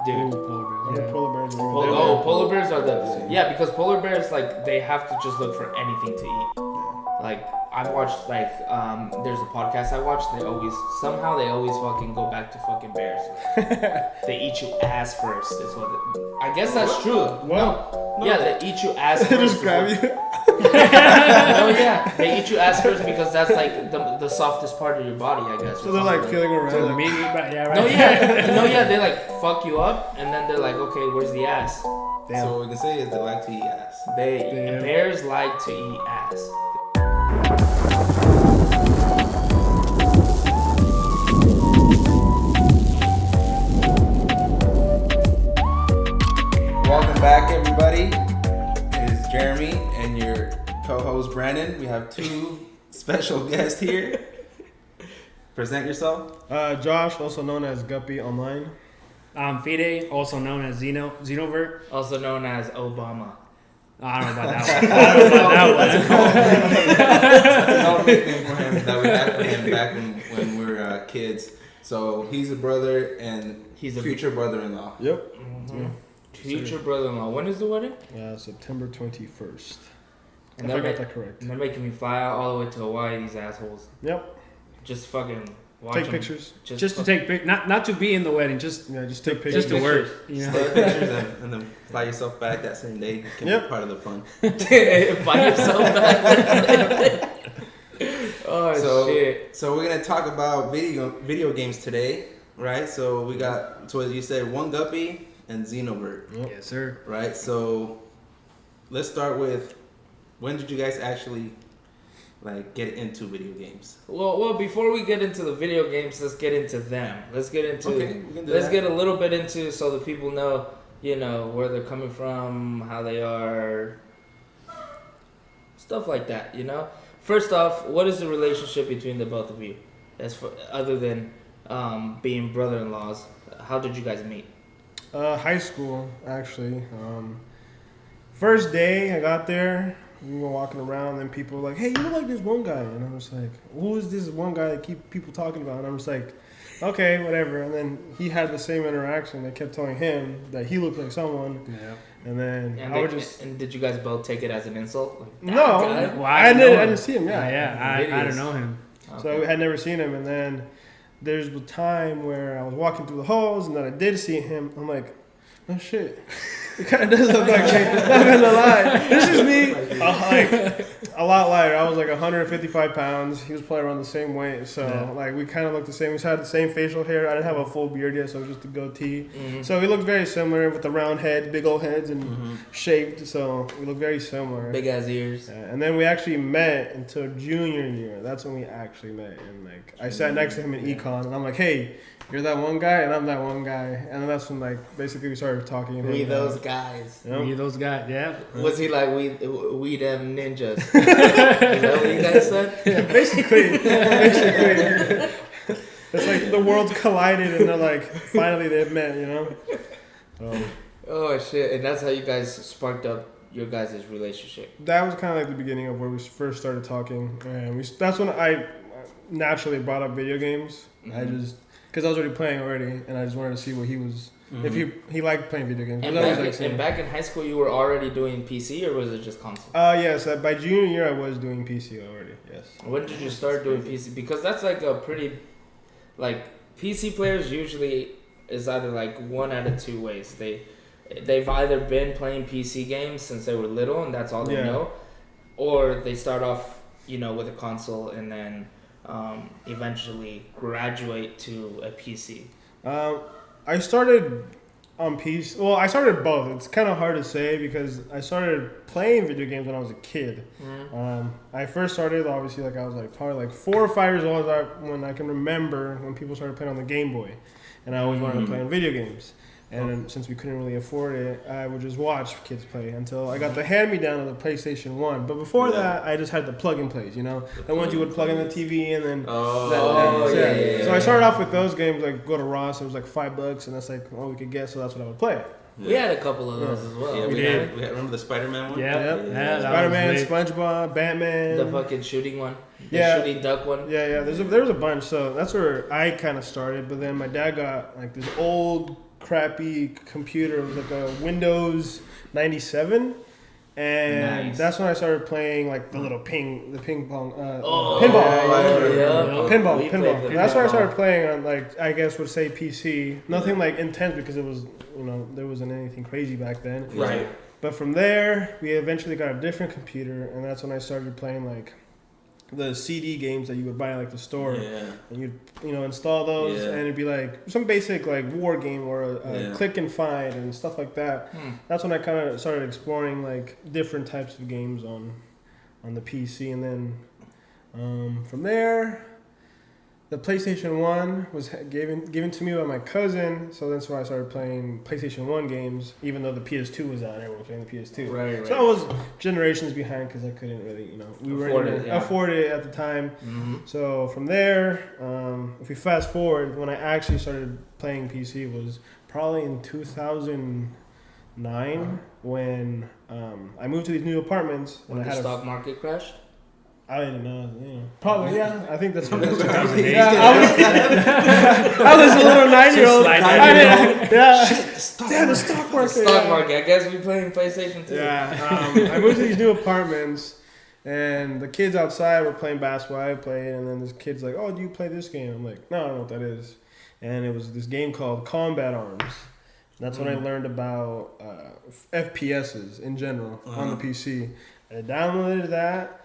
Dude. Polar bears. Polar bears. Polar bears are the... Yeah, because polar bears, like, they have to just look for anything to eat. Like, I've watched, like, there's a podcast I watched, they always fucking go back to fucking bears. They eat you ass first, is what I guess that's true. What? No. Yeah, they eat you ass first. They just grab you. Oh yeah, they eat you ass first because that's like the softest part of your body, I guess. So they're like feeling around. So like, maybe, yeah, right. No, yeah, they like fuck you up, and then they're like, okay, where's the ass? damn. So what we can say is they like to eat ass. Bears like to eat ass. Welcome back, everybody. It is Jeremy and your co-host Brandon. We have two special guests here. Present yourself. Josh, also known as Guppy online. Fide, also known as Xenovert. Also known as Obama. I don't know about that one. That's an old nickname for him that we had for him back when we were kids. So he's a brother and He's a future brother-in-law. Yep. Mm-hmm. Future brother-in-law. When is the wedding? September 21st. And I got that correct. And they're making me fly out all the way to Hawaii. These assholes. Yep. Just fucking watch Take them. pictures. Just to take not to be in the wedding, just take pictures. just to work. You know? Take pictures and then fly yourself back that same day. It can be part of the fun. By yourself back. Oh shit. So we're gonna talk about video games today, right? So we got, so as you said, one Guppy and Xenovert. Yep. Yes, sir. Right, so let's start with, when did you guys actually like get into video games? Well, before we get into the video games, let's get into them. Let's get into get a little bit into so the people know, you know, where they're coming from, how they are, stuff like that, you know. First off, what is the relationship between the both of you? Other than being brother-in-laws, how did you guys meet? High school, actually. First day I got there, we were walking around, and people were like, "Hey, you look like this one guy," and I was like, "Who is this one guy that keep people talking about?" And I was like, "Okay, whatever." And then he had the same interaction. They kept telling him that he looked like someone. Yeah. And then And did you guys both take it as an insult? Like, no, Well, I didn't see him. I don't know him. So I had never seen him, and then there's a time where I was walking through the halls, and then I did see him. I'm like, oh shit, it kind of does look like me. Not gonna lie, this is me. Like a lot lighter. I was like 155 pounds. He was probably around the same weight, so like we kind of looked the same. We had the same facial hair. I didn't have a full beard yet, so it was just a goatee. Mm-hmm. So we looked very similar with the round heads, big old heads, and shaped. So we looked very similar. Big ass ears. And then we actually met until junior year. That's when we actually met. And like I sat next to him in econ, and I'm like, "Hey, you're that one guy, and I'm that one guy." And then that's when like basically we started talking. And We those guys. Yep. We those guys, yeah. Was he like we them ninjas? Is that what you guys said? Yeah, basically. It's like the worlds collided, and they're like, finally they've met, you know. Oh shit! And that's how you guys sparked up your guys' relationship. That was kind of like the beginning of where we first started talking, and that's when I naturally brought up video games. Mm-hmm. I just because I was already playing already, and I just wanted to see what he was. If he liked playing video games. And back in high school, you were already doing PC, or was it just console? Yes. By junior year, I was doing PC already. Yes. When did you start doing PC? Because that's like a pretty, like PC players usually is either like one out of two ways. They've either been playing PC games since they were little, and that's all they know, or they start off, you know, with a console and then eventually graduate to a PC. I started on PC. Well, I started both. It's kind of hard to say because I started playing video games when I was a kid. Mm-hmm. I first started, obviously, like I was like probably like 4 or 5 years old when I can remember when people started playing on the Game Boy. And I always wanted to play on video games. And then, since we couldn't really afford it, I would just watch kids play until I got the hand-me-down of the PlayStation 1. But before that, I just had the plug-and-plays, you know? The ones you would plug in the TV and then... So I started off with those games, like go to Ross, it was like $5, and that's like all we could get, so that's what I would play. We had a couple of those as well. Yeah, we had, remember the Spider-Man one? Yeah. Spider-Man, SpongeBob, Batman. The fucking shooting one. The shooting duck one. Yeah. There was a bunch, so that's where I kind of started. But then my dad got like this old crappy computer. It was like a Windows 97. And Nice. that's when I started playing like the little ping pong, Oh, pinball. Pinball. We played the That's why I pinball. started playing on like I guess would say PC. Nothing like intense because it was there wasn't anything crazy back then. Right. But from there, we eventually got a different computer, and that's when I started playing like the CD games that you would buy at like the store, Yeah. and you'd install those, Yeah. and it'd be like some basic like war game or a Yeah. click and find and stuff like that. That's when I kind of started exploring like different types of games on the PC, and then from there, the PlayStation 1 was given to me by my cousin, so that's why I started playing PlayStation 1 games, even though the PS2 was out, everyone was playing the PS2. Right. So I was generations behind because I couldn't really, we weren't afford it at the time. Mm-hmm. So from there, if we fast forward, when I actually started playing PC was probably in 2009 when I moved to these new apartments. When and the I had stock market crashed. I didn't know. Probably, yeah. I think that's what it was. 2008. Yeah, I was a little 9-year-old. Just I didn't. Yeah. Damn, the stock market. Stock market. I guess we playing PlayStation 2. Yeah. I moved to these new apartments, and the kids outside were playing basketball. I played, and then this kid's like, "Oh, do you play this game?" I'm like, "No, I don't know what that is." And it was this game called Combat Arms. That's when I learned about FPSs in general on the PC. I downloaded that.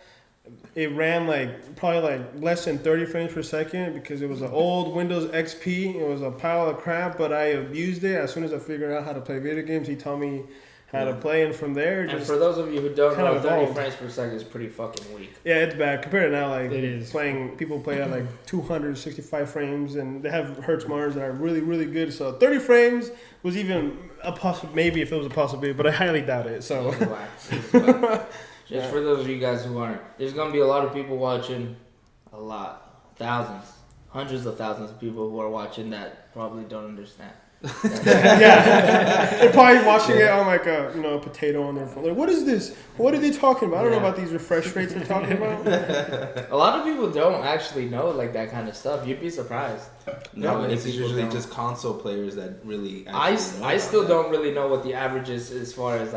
It ran probably less than 30 frames per second because it was an old Windows XP. It was a pile of crap, but I abused it. As soon as I figured out how to play video games, he taught me how to play, and from there, And for those of you who don't know, 30 evolved. frames per second is pretty fucking weak. Yeah, it's bad compared to now. Like It is. people play at 265 frames, and they have Hertz monitors that are really, really good. So 30 frames was even a maybe if it was a possibility, but I highly doubt it. So. It was whack. Just for those of you guys who aren't, there's gonna be a lot of people watching, thousands, hundreds of thousands of people who are watching that probably don't understand. Yeah, they're probably watching it on a potato on their phone. Like, what is this? What are they talking about? I don't know about these refresh rates they're talking about. A lot of people don't actually know that kind of stuff. You'd be surprised. No, many it's people usually don't. just console players that really. I still that. don't really know what the average is as far as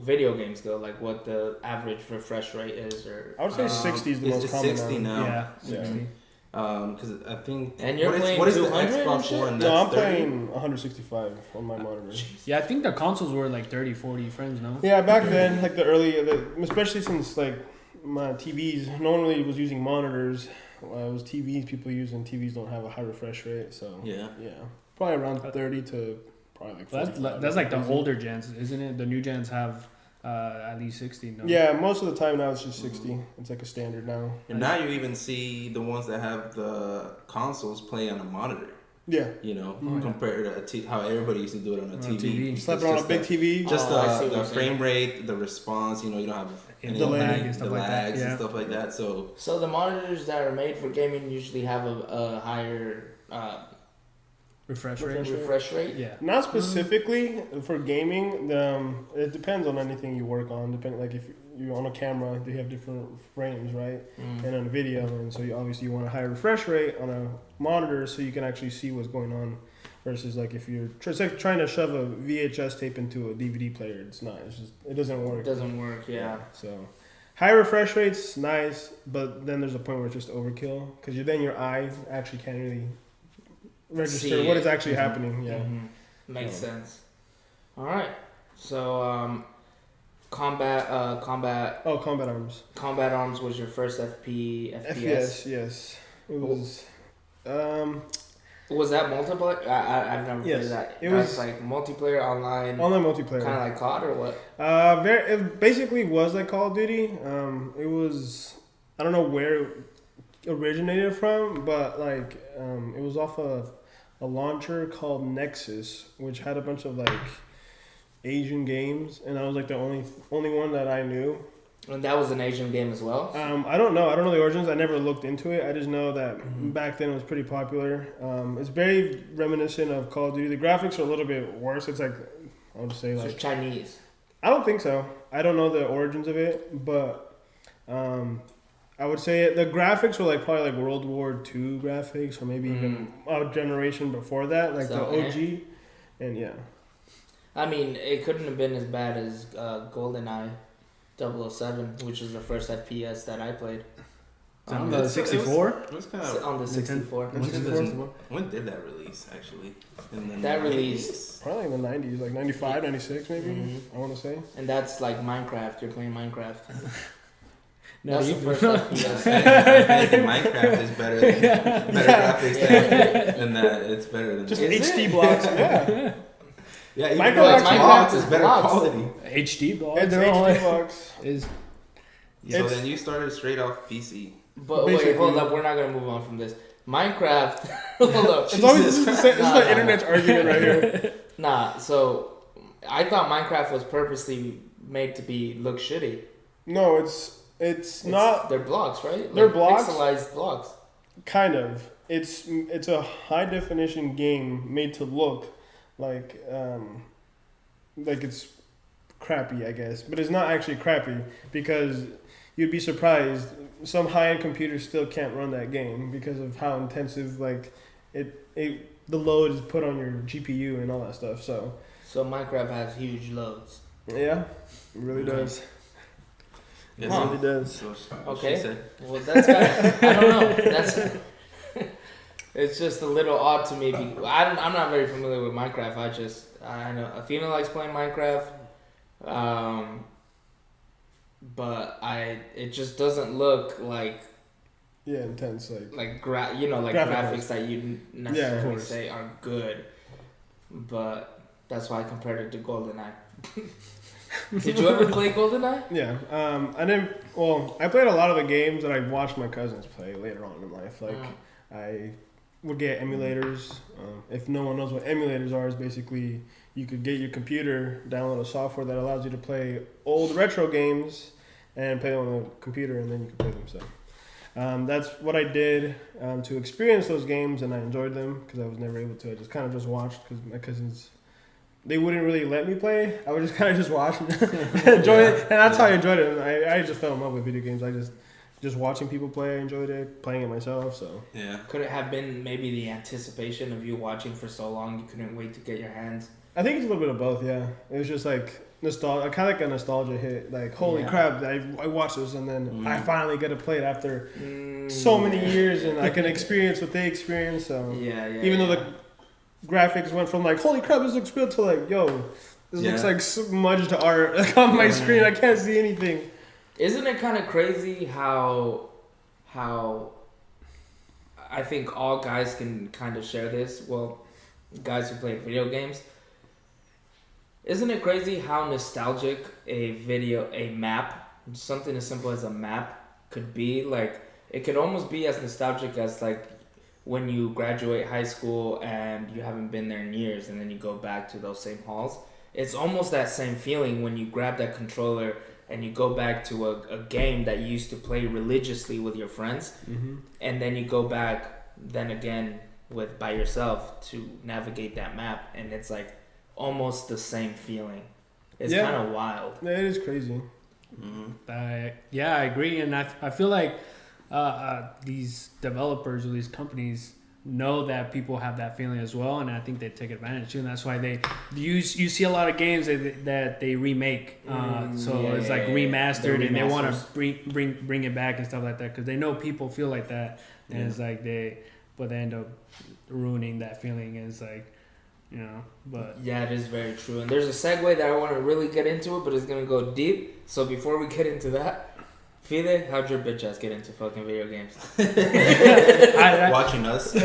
video games go. Like what the average refresh rate is, or I would say 60 is the most it's common 60 now. now. Yeah, 60. Because I think. And you're playing what is the 200 and Xbox shit? One? No, I'm That's 30? playing 165 on my monitor. Yeah, I think the consoles were 30, 40 frames, no? Yeah, back then, especially since my TVs, no one really was using monitors. It was TVs people use, and TVs don't have a high refresh rate. So Yeah. probably around 30 to probably 45. That's the older gens, isn't it? The new gens have at least 60, no? Yeah, most of the time now it's just 60. It's like a standard now. And now you even see the ones that have the consoles play on a monitor. Yeah. Compared to how everybody used to do it on a TV. Slap it on a big TV. Just I see what the you're frame saying. rate, the response. You don't have any Delay and the stuff like that, lags yeah. and stuff like that. So So the monitors that are made for gaming usually have a higher Refresh rate? refresh rate. Yeah. Not specifically for gaming. It depends on anything you work on. If you're on a camera, they have different frames, right? And on video, and so you obviously want a higher refresh rate on a monitor so you can actually see what's going on. Versus if you're it's like trying to shove a VHS tape into a DVD player. It's not. It doesn't work. It doesn't work. Yeah. So high refresh rates, nice, but then there's a point where it's just overkill because then your eye actually can't really register See what it. is actually happening. Yeah. Makes sense. All right. So combat Oh, Combat Arms. Combat Arms was your first FPS. FPS, yes. It was. Was that multiplayer? I've never Yes, played that. it That's was- multiplayer online. Online multiplayer. Kind of like COD or what? It basically was like Call of Duty. It was. I don't know where it originated from, but it was off a launcher called Nexus, which had a bunch of Asian games, and that was the only one that I knew. And that was an Asian game as well. I don't know. I don't know the origins. I never looked into it. I just know that back then it was pretty popular. It's very reminiscent of Call of Duty. The graphics are a little bit worse. It's I'll just say So it's Chinese. I don't think so. I don't know the origins of it, but I would say the graphics were probably World War II graphics, or maybe even a generation before that, So, the OG. And yeah. I mean, it couldn't have been as bad as GoldenEye 007, which was the first FPS that I played. On the 64? It was kind of On the 64. When did that release, actually? That released probably in the 90s, like 95, 96 maybe, I want to say. And that's like Minecraft. You're playing Minecraft. No, That's the first FPS. I think Minecraft is better graphics than that. It's better than Just that. HD blocks. Yeah. Yeah, even Minecraft is better blocks. quality. HD blocks. It's HD blocks. So then you started straight off PC. But wait, hold up. We're not going to move on from this. Minecraft. Hold up. It's always this is the internet's argument right here. Nah, so I thought Minecraft was purposely made to look shitty. No, it's not. They're blocks, right? They're blocks. Pixelized blocks. Kind of. It's a high definition game made to look like it's crappy, I guess, but it's not actually crappy because you'd be surprised. Some high-end computers still can't run that game because of how intensive the load is put on your GPU and all that stuff. So Minecraft has huge loads. Yeah, it really does. Yes, It really does. Okay. Well, that's I don't know. That's it's just a little odd to me. I'm not very familiar with Minecraft. I know Athena likes playing Minecraft. But it just doesn't look like intense graphics that you necessarily say are good. But that's why I compared it to GoldenEye. Did you ever play GoldenEye? Yeah. I played a lot of the games that I watched my cousins play later on in life. I would get emulators. If no one knows what emulators are, is basically you could get your computer, download a software that allows you to play old retro games and play them on the computer, and then you can play them. So that's what I did to experience those games, and I enjoyed them because I was never able to. I just kind of watched because my cousins, they wouldn't really let me play. I would just kind of just watch and enjoy it, and that's how I enjoyed it. And I just fell in love with video games. I just watching people play, I enjoyed it, playing it myself. So yeah, could it have been maybe the anticipation of you watching for so long you couldn't wait to get your hands? I think it's a little bit of both. Yeah, it was just like nostalgia, kind of like a nostalgia hit. Like holy crap, I watched this, and then I finally get to play it after so many years, and I can experience what they experienced. So even though the graphics went from like holy crap, this looks good to like this looks like smudged art like on my screen. I can't see anything. Isn't it kind of crazy how I think all guys can kind of share this? Well, guys who play video games. Isn't it crazy how nostalgic a map, something as simple as a map, could be? Like, it could almost be as nostalgic as like when you graduate high school and you haven't been there in years, and then you go back to those same halls. It's almost that same feeling when you grab that controller and you go back to a game that you used to play religiously with your friends, and then you go back then again by yourself to navigate that map, and it's like almost the same feeling. It's kind of wild. Yeah, it is crazy. I agree, and I feel like these developers or these companies know that people have that feeling as well, and I think they take advantage too, and that's why you see a lot of games that they remake, it's like remastered, and they want to bring it back and stuff like that because they know people feel like that, and it's like they end up ruining that feeling, and it's like, but yeah, it is very true. And there's a segue that I want to really get into it, but it's gonna go deep. So before we get into that, Fide, how'd your bitch ass get into fucking video games? Watching us.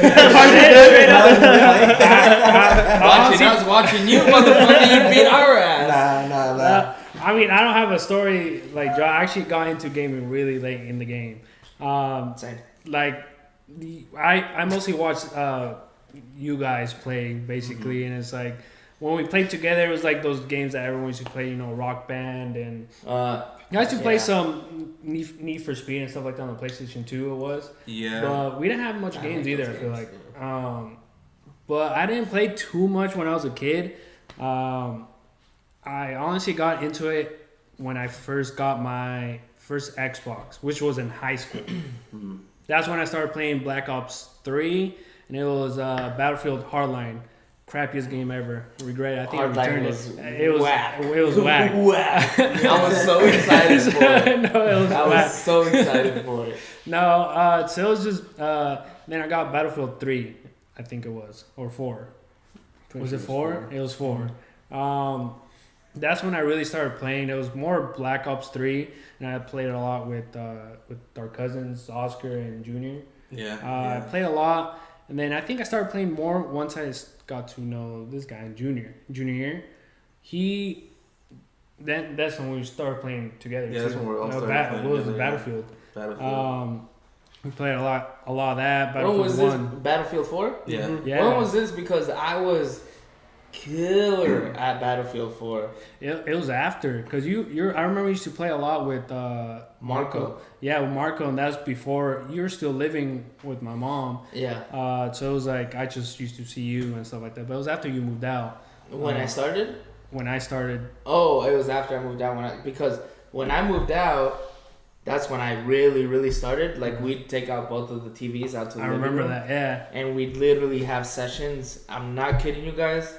Watching you, motherfucker. You beat our ass. Nah. I mean, I don't have a story like Joe. I actually got into gaming really late in the game. Same. Like, I mostly watch you guys play basically, and it's like when we played together, it was like those games that everyone used to play, Rock Band, and you guys used to play some Need for Speed and stuff like that on the PlayStation 2. It was but we didn't have much games either. I feel like, but I didn't play too much when I was a kid. I honestly got into it when I first got my first Xbox, which was in high school. That's when I started playing Black Ops 3. And it was Battlefield Hardline. crappiest game ever. Regret it. I think Hard I returned was it. It was whack. It was whack. Whack. I was so excited for it. No, it was I whack. was so excited for it. No, so it was just. Then I got Battlefield 3, I think it was, or 4. Was it 4? It was 4. That's when I really started playing. It was more Black Ops 3, and I played a lot with our cousins, Oscar and Junior. I played a lot, and then I think I started playing more once I got to know this guy, Junior year. That's when we started playing together. Yeah, that's when we all started playing What was together, Battlefield? Battlefield. We played a lot of that. When was this? 1. Battlefield 4? Yeah. Yeah. When was this? Because I was killer at Battlefield 4. It was after, because I remember we used to play a lot with Marco. Yeah, with Marco, and that's before you were still living with my mom. Yeah. So it was like I just used to see you and stuff like that. But it was after you moved out. When I started? When I started. Oh, it was after I moved out. Because when I moved out, that's when I really, really started. Like, we'd take out both of the TVs out to the living room. I remember that, yeah. And we'd literally have sessions. I'm not kidding you guys.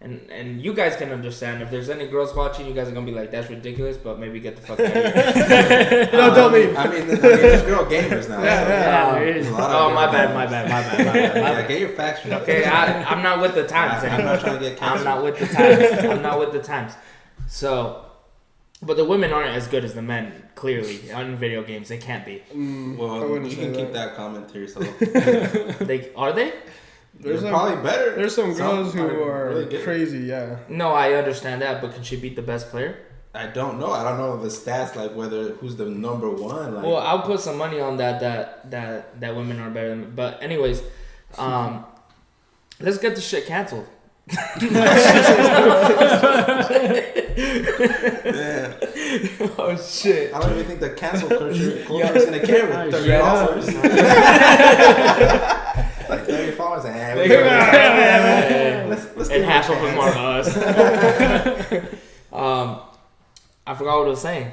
And you guys can understand. If there's any girls watching, you guys are going to be like, that's ridiculous, but maybe get the fuck out of here. No, don't leave. I mean, there's girl gamers now. Yeah, there is. Oh, my bad. Yeah, get your facts straight. Okay, I'm not with the times. I'm not trying to get canceled. I'm not with the times. So, but the women aren't as good as the men, clearly, on video games. They can't be. Well, you can keep that comment to yourself. Are they? There's probably better. There's some girls who are really crazy, yeah. No, I understand that, but can she beat the best player? I don't know. I don't know the stats, like whether who's the number one. Like. Well, I'll put some money on that women are better than. But anyways, let's get the shit canceled. Yeah. Oh shit! I don't even think the cancel culture is gonna care with 30 followers. Like 30 followers, and half of them are us. I forgot what I was saying.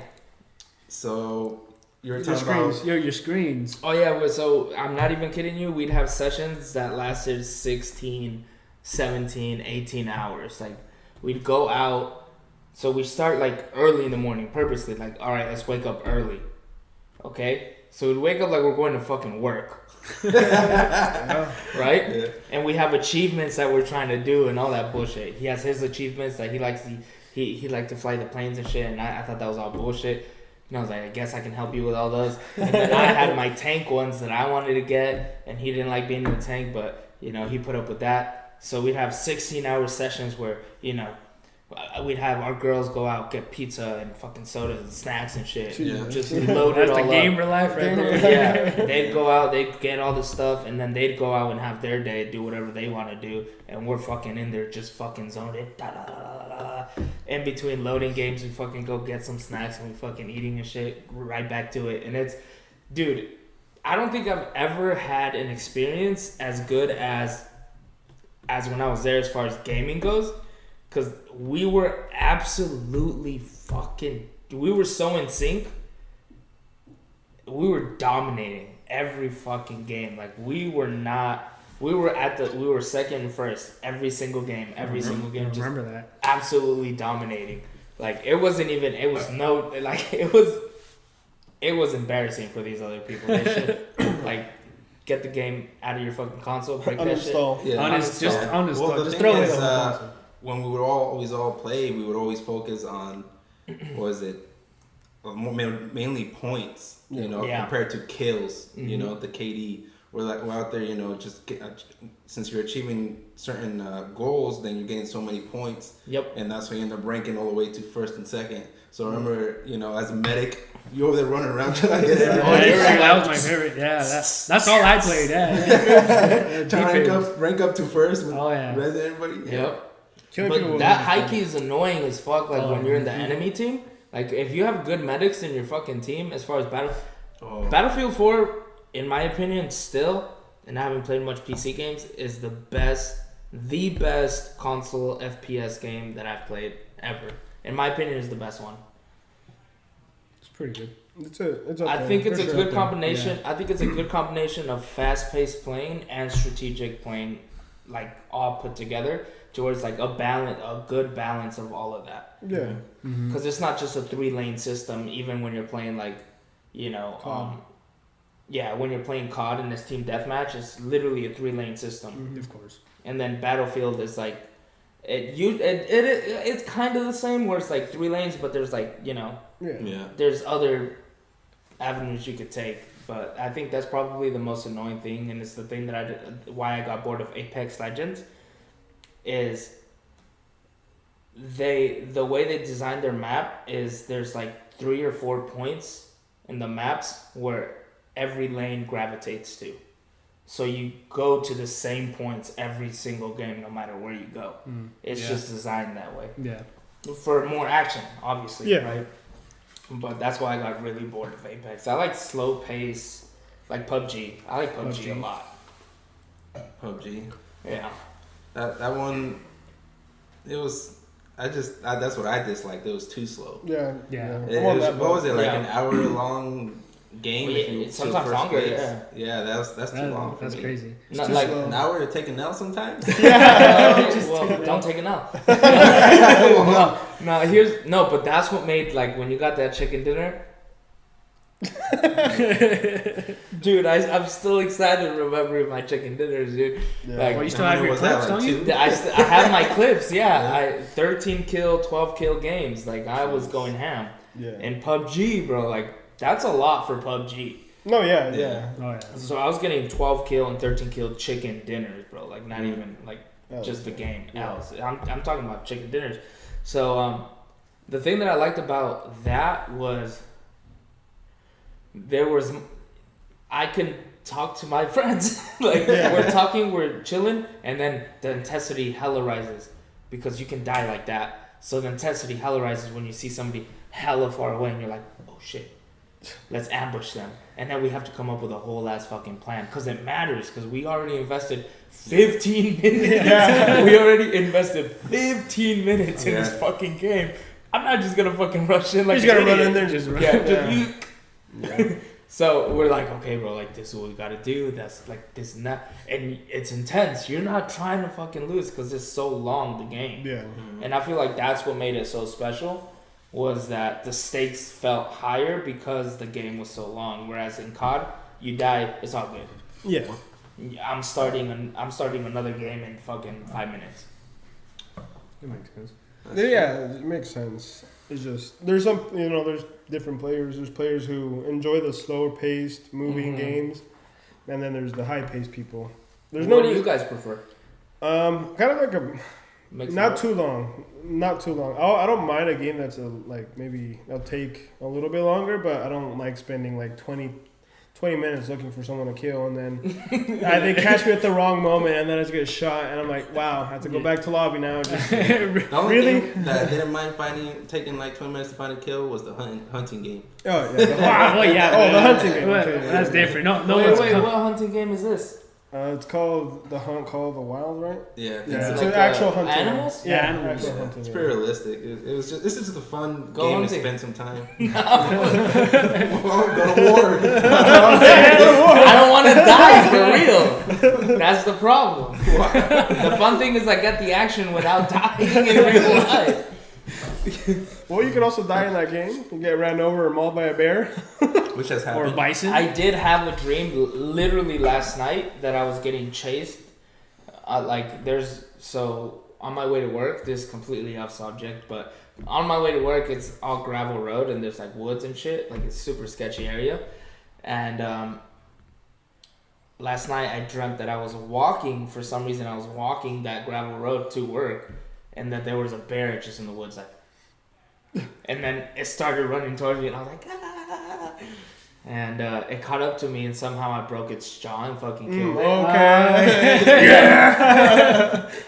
So you're talking about your screens. Oh yeah, so I'm not even kidding you. We'd have sessions that lasted 16, 17, 18 hours. Like, we'd go out. So we start like early in the morning, purposely. Like, all right, let's wake up early. Okay? So we'd wake up like we're going to fucking work. Right? Yeah. And we have achievements that we're trying to do and all that bullshit. He has his achievements that he likes to, he liked to fly the planes and shit, and I thought that was all bullshit. And I was like, I guess I can help you with all those. And then I had my tank ones that I wanted to get, and he didn't like being in the tank, but, you know, he put up with that. So we'd have 16-hour sessions where, you know, we'd have our girls go out, get pizza and fucking sodas and snacks and shit. Yeah. Just load it That's all the up. gamer life right there. Yeah, they'd go out, they'd get all the stuff, and then they'd go out and have their day, do whatever they want to do, and we're fucking in there just fucking zoned in. Da, da, da, da, da. In between loading games, we fucking go get some snacks and we fucking eating and shit, right back to it. And it's, dude, I don't think I've ever had an experience as good as when I was there as far as gaming goes. Because we were absolutely we were so in sync. We were dominating every fucking game. Like, we were second and first every single game. Single game. I remember that. Absolutely dominating. Like, it was embarrassing for these other people. They should, like, get the game out of your fucking console, break that shit. Yeah. Just uninstall. Well, the Just thing throw is, it on. when we would always play, we would always focus on, mainly points, compared to kills, you know, the KD. We're out there, you know, since you're achieving certain goals, then you're getting so many points. Yep. And that's when you end up ranking all the way to first and second. So remember, you know, as a medic, you're over there running around trying to get everybody. That was my favorite. Yeah, that's all I played. Yeah. Trying to rank up to first with everybody. Yep. But that high key is annoying as fuck. Like, when you're in the enemy team, like, if you have good medics in your fucking team, as far as Battlefield 4, in my opinion, still, and I haven't played much PC games, is the best console FPS game that I've played ever. In my opinion, is the best one. It's pretty good. I think it's a good combination. Yeah. I think it's a good combination of fast-paced playing and strategic playing like all put together towards like a good balance of all of that. Yeah. Because it's not just a 3-lane system. Even when you're playing like, you know, when you're playing COD and it's team deathmatch, it's literally a 3-lane system. Of course. And then Battlefield is like, it's kind of the same where it's like 3 lanes, but there's like, you know, there's other avenues you could take. But I think that's probably the most annoying thing, and it's the thing that why I got bored of Apex Legends, is the way they designed their map is there's like 3 or 4 points in the maps where every lane gravitates to. So you go to the same points every single game, no matter where you go. It's just designed that way. Yeah. For more action, obviously, Yeah. right? But that's why I got really bored of Apex. I like slow pace, like PUBG. I like PUBG a lot. PUBG. Yeah. That one, it was. That's what I disliked. It was too slow. Yeah. What was it, like an hour long game? Well, sometimes longer. Yeah, that's too long. That's crazy. Not like slow. An hour to take an L sometimes. well, don't take an L. But that's what made, like, when you got that chicken dinner. Dude, I'm still excited remembering my chicken dinners, dude. Yeah. Like, Well, you still have your clips, don't you? I have my clips, yeah. I 13 kill, 12 kill games. Like, I was going ham. Yeah. And PUBG, bro, like, that's a lot for PUBG. No, yeah. Oh yeah. So I was getting 12 kill and 13 kill chicken dinners, bro. Like, not even, like, just the game. Else. I'm talking about chicken dinners. So, the thing that I liked about that was I can talk to my friends. Like, we're talking, we're chilling, and then the intensity hella rises because you can die like that. So the intensity hella rises when you see somebody hella far away and you're like, oh shit, let's ambush them. And then we have to come up with a whole ass fucking plan because it matters, because we already invested 15 minutes. We already invested 15 minutes in this fucking game. I'm not just gonna fucking rush in like you just gotta run in there and just run. So we're like, okay, bro, like, this is what we gotta do. That's like this and that, and it's intense. You're not trying to fucking lose because it's so long, the game. Yeah. And I feel like that's what made it so special, was that the stakes felt higher because the game was so long. Whereas in COD, you die, it's all good. Yeah. I'm starting another game in fucking 5 minutes. It makes sense. It makes sense. It's just there's there's different players. There's players who enjoy the slower paced moving games, and then there's the high paced people. What do you guys prefer? Kind of like not too long. I don't mind a game that's maybe I'll take a little bit longer, but I don't like spending like 20 minutes looking for someone to kill, and then they catch me at the wrong moment, and then I just get shot, and I'm like, wow, I have to go back to lobby now. Just, the only thing that I didn't mind taking like 20 minutes to find a kill was the hunting game. Oh yeah. The hunting game. That's different. No. Wait, what hunting game is this? It's called The Hunt, Call of the Wild, right? Yeah. It's like actual hunting. Animals? Yeah, animals. Actual hunting. It's pretty realistic. This is just a fun Go game hunting. to spend some time. Well, go to war. I don't want to die for real. That's the problem. The fun thing is I get the action without dying in real life. Well, you can also die in that game. You get ran over or mauled by a bear. Which has happened. Or bison. I did have a dream literally last night that I was getting chased. So on my way to work, this is completely off subject, but on my way to work, it's all gravel road and there's like woods and shit. Like, it's super sketchy area. And last night I dreamt that I was walking, for some reason I was walking that gravel road to work, and that there was a bear just in the woods, like, and then it started running towards me, and I was like, ah! And it caught up to me, and somehow I broke its jaw and fucking killed it. Okay.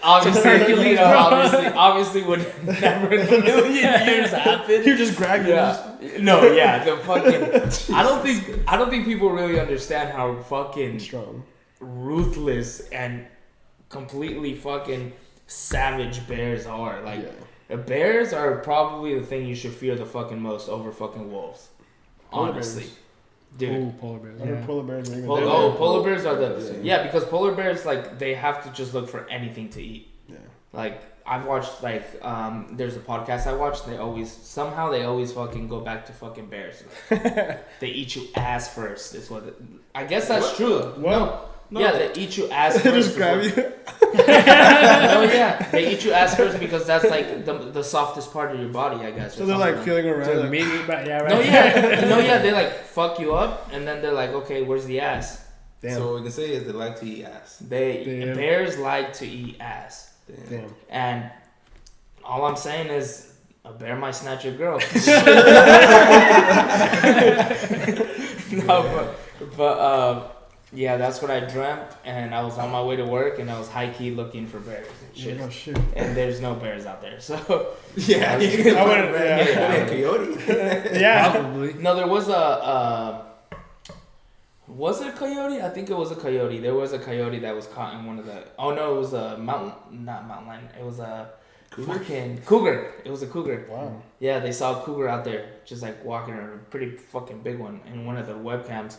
Obviously would never in a million years happen. You just grabbed it. The fucking. I don't think people really understand how fucking Strong, ruthless and completely fucking savage bears are. Like, bears are probably the thing you should fear the fucking most over fucking wolves. Honestly. Dude. Oh, polar bears. Yeah. Polar bears are even Polar bears are the because polar bears like they have to just look for anything to eat. Yeah. Like I've watched like there's a podcast I watched. They always fucking go back to fucking bears. They eat you ass first. Is what I guess that's true. What? No, yeah, they eat you ass first. They just grab you. No, yeah, they eat you ass first because that's like the softest part of your body, I guess. So they're like feeling around. So like, yeah, right. No, yeah, they like fuck you up, and then they're like, okay, where's the ass? Damn. So what we can say is they like to eat ass. Bears like to eat ass. Damn. And all I'm saying is a bear might snatch your girl. No, but yeah, that's what I dreamt, and I was on my way to work, and I was high key looking for bears and shit. Yeah, no shit. And there's no bears out there, so Yeah, I wouldn't. a coyote. Yeah. Probably. no, there was was it a coyote? I think it was a coyote. There was a coyote that was caught in one of the. Oh no, it was a not mountain lion. It was a fucking cougar. It was a cougar. Wow. Yeah, they saw a cougar out there, just like walking around, a pretty fucking big one, in one of the webcams.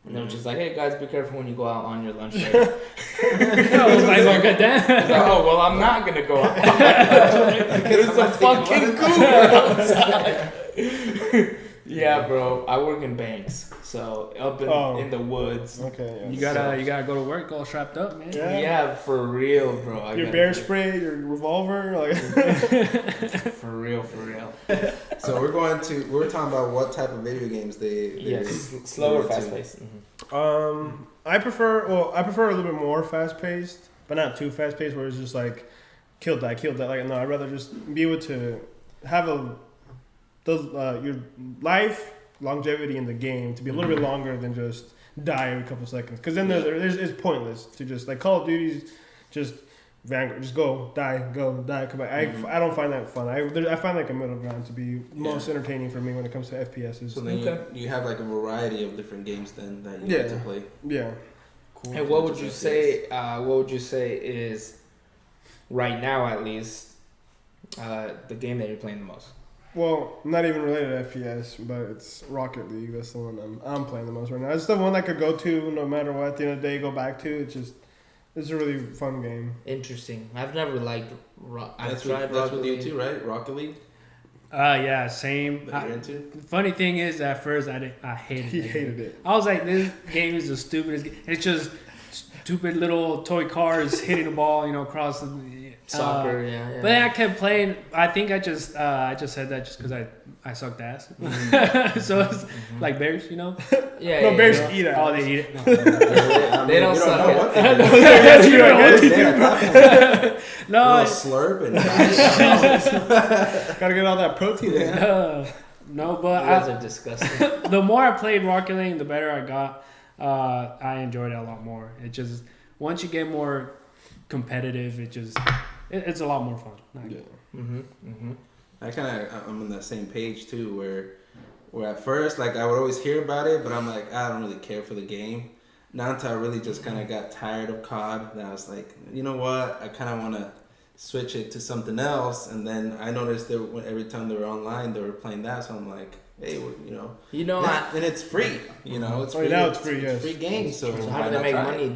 And they were just like, "Hey guys, be careful when you go out on your lunch break." I was like, oh, goddamn. I was like, "Oh well, I'm not gonna go out." There's a fucking cougar outside. Yeah, bro. I work in banks, so up in the woods. Okay. Yeah. You gotta go to work all strapped up, man. Yeah, for real, bro. Your bear spray, your revolver, like. For real. So we're talking about what type of video games they slower, fast paced. Mm-hmm. I prefer a little bit more fast paced, but not too fast paced where it's just like kill die. Like no, I'd rather just be able to have your life longevity in the game to be a little bit longer than just die every couple seconds. Because then it's pointless to just like Call of Duty's just Vanguard, just go die, come back. I don't find that fun. I find like a middle ground to be most entertaining for me when it comes to FPSs. So then you have like a variety of different games then that you get to play. Yeah. Cool. And what would you say? What would you say is right now at least the game that you're playing the most? Well, not even related to FPS, but it's Rocket League. That's the one I'm playing the most right now. It's the one I could go to no matter what. At the end of the day, go back to. It's a really fun game. Interesting. I've never liked. That's with you too, right? Rocket League. Yeah, same. The funny thing is, at first I hated it. He hated it. I was like, this game is the stupidest game. It's just stupid little toy cars hitting the ball, across the soccer. Yeah. But I kept playing. I think I just said that just because I sucked ass. So it's like bears, Yeah. bears eat it. Oh, they eat it. No. They don't suck it. No, slurp and gotta get all that protein. No, but you guys are disgusting. The more I played Rocket League, the better I got. I enjoyed it a lot more. It just once you get more competitive, it's a lot more fun. I'm on that same page too, where at first like I would always hear about it, but I'm like I don't really care for the game. Now until I really just kind of got tired of COD, then I was like, you know what, I kind of want to switch it to something else. And then I noticed that every time they were online, they were playing that, so I'm like, hey, and it's free. It's free. Now it's free. Yes. It's free game. So how do they make money?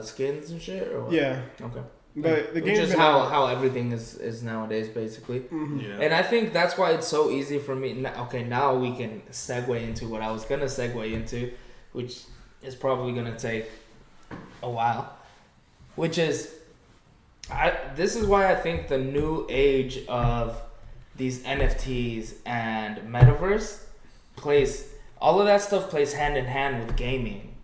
Skins and shit, or what? Yeah. Okay. But the game is how everything is nowadays, basically. Mm-hmm. Yeah. And I think that's why it's so easy for me. Okay, now we can segue into what I was gonna segue into, which is probably gonna take a while. Which is, this is why I think the new age of these NFTs and metaverse all of that stuff plays hand in hand with gaming.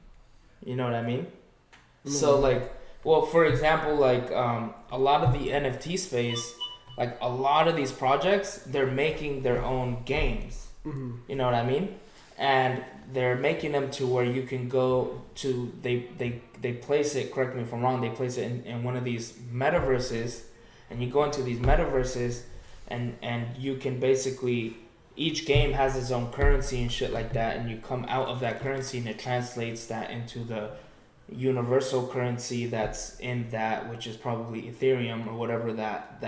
You know what I mean? Mm-hmm. So like. Well, for example, like a lot of the NFT space, like a lot of these projects, they're making their own games. Mm-hmm. You know what I mean? And they're making them to where you can go to. They place it. Correct me if I'm wrong. They place it in one of these metaverses, and you go into these metaverses, and you can basically. Each game has its own currency and shit like that, and you come out of that currency, and it translates that into the universal currency that's in that, which is probably Ethereum or whatever that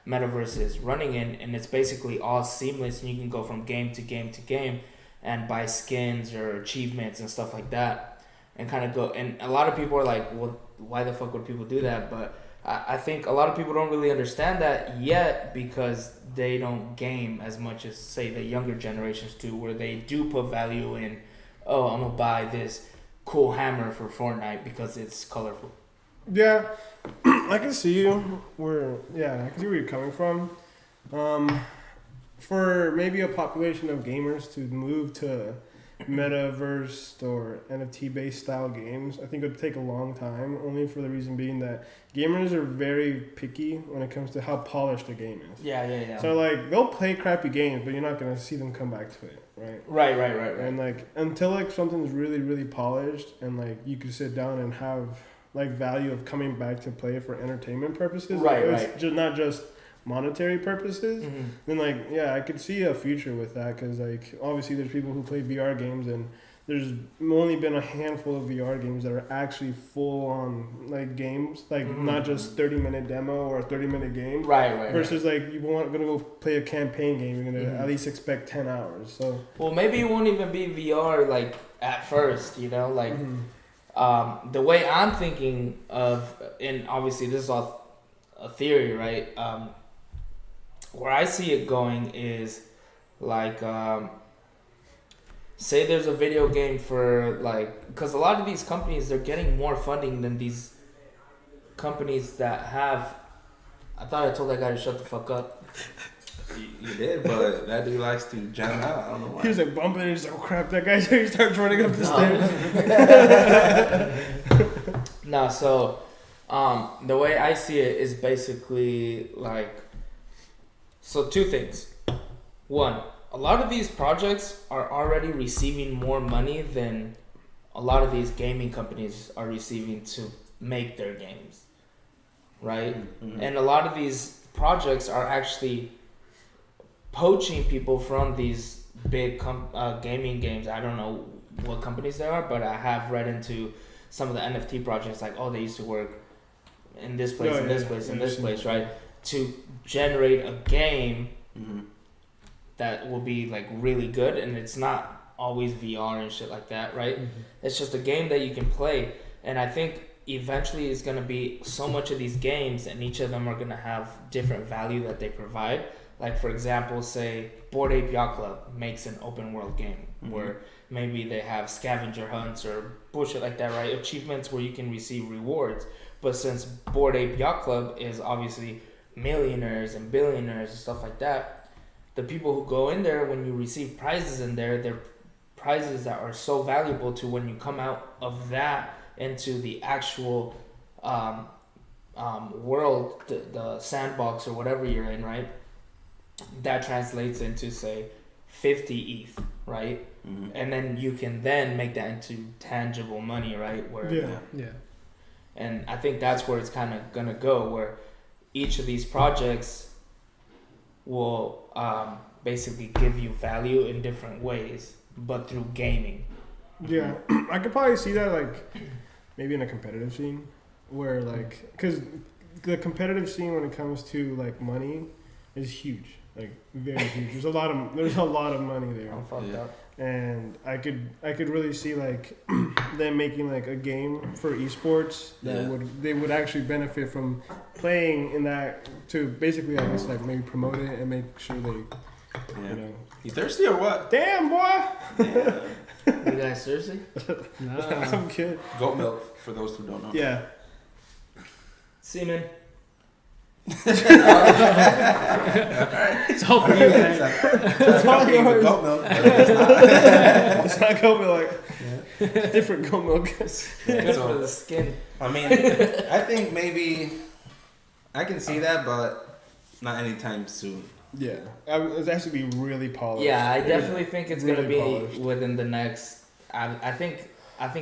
metaverse is running in, and it's basically all seamless, and you can go from game to game to game, and buy skins or achievements and stuff like that, and kind of go. And a lot of people are like, well, why the fuck would people do that? But I think a lot of people don't really understand that yet because they don't game as much as, say, the younger generations do, where they do put value in, oh, I'm going to buy this cool hammer for Fortnite because it's colorful. Yeah, I can see you I can see where you're coming from. For maybe a population of gamers to move to metaverse or NFT based style games, I think it would take a long time, only for the reason being that gamers are very picky when it comes to how polished a game is. Yeah. So like they'll play crappy games, but you're not gonna see them come back to it, right? Right. And like until like something's really, really polished and like you can sit down and have like value of coming back to play it for entertainment purposes, right. Not just monetary purposes, Mm-hmm. then like I could see a future with that, because like obviously there's people who play VR games and there's only been a handful of VR games that are actually full on like games, like not just 30-minute demo or a 30-minute game, right versus like you gonna go play a campaign game, you're gonna at least expect 10 hours. So well, maybe it won't even be VR like at first, you know, like the way I'm thinking of, and obviously this is all a theory, right? Where I see it going is like, say there's a video game for like, because a lot of these companies, they're getting more funding than these companies that have. I thought I told that guy to shut the fuck up. You did, but that dude likes to jam out. I don't know why. he was like bumping and he's like, oh crap, that guy he starts running up the stairs. No, so the way I see it is basically like, so two things. One, a lot of these projects are already receiving more money than a lot of these gaming companies are receiving to make their games, right? Mm-hmm. And a lot of these projects are actually poaching people from these big gaming games. I don't know what companies they are, but I have read into some of the NFT projects, like, oh, they used to work in this place, this place, right? To generate a game that will be like really good, and it's not always VR and shit like that, right? It's just a game that you can play, and I think eventually it's gonna be so much of these games, and each of them are gonna have different value that they provide. Like, for example, say Bored Ape Yacht Club makes an open world game where maybe they have scavenger hunts or bullshit like that, right? Achievements where you can receive rewards. But since Bored Ape Yacht Club is obviously millionaires and billionaires and stuff like that, the people who go in there, when you receive prizes in there, they're prizes that are so valuable to when you come out of that into the actual world, the sandbox or whatever you're in, right? That translates into, say, 50 ETH, right? And then you can then make that into tangible money, right? Where Yeah. And I think that's where it's kind of gonna go, where each of these projects will basically give you value in different ways, but through gaming. Yeah, I could probably see that, like, maybe in a competitive scene, where, like, because the competitive scene when it comes to, like, money is huge, like, very huge. There's a lot of money there. I'm fucked up. And I could really see, like, them making like a game for esports that they would actually benefit from playing in that, to basically, I guess, like, maybe promote it and make sure they, you know. You thirsty or what? Damn, boy. Yeah. You guys seriously? No. I'm kidding. Goat milk, for those who don't know. Yeah. Semen. It's all for you, man. It's all for you. Goat milk. It's not goat milk. It's different goat milk. Good for the skin. I mean, I think maybe I can see that, but not anytime soon. Yeah, it's actually really polished. Yeah, I definitely think it's really gonna be polished. within the next. I think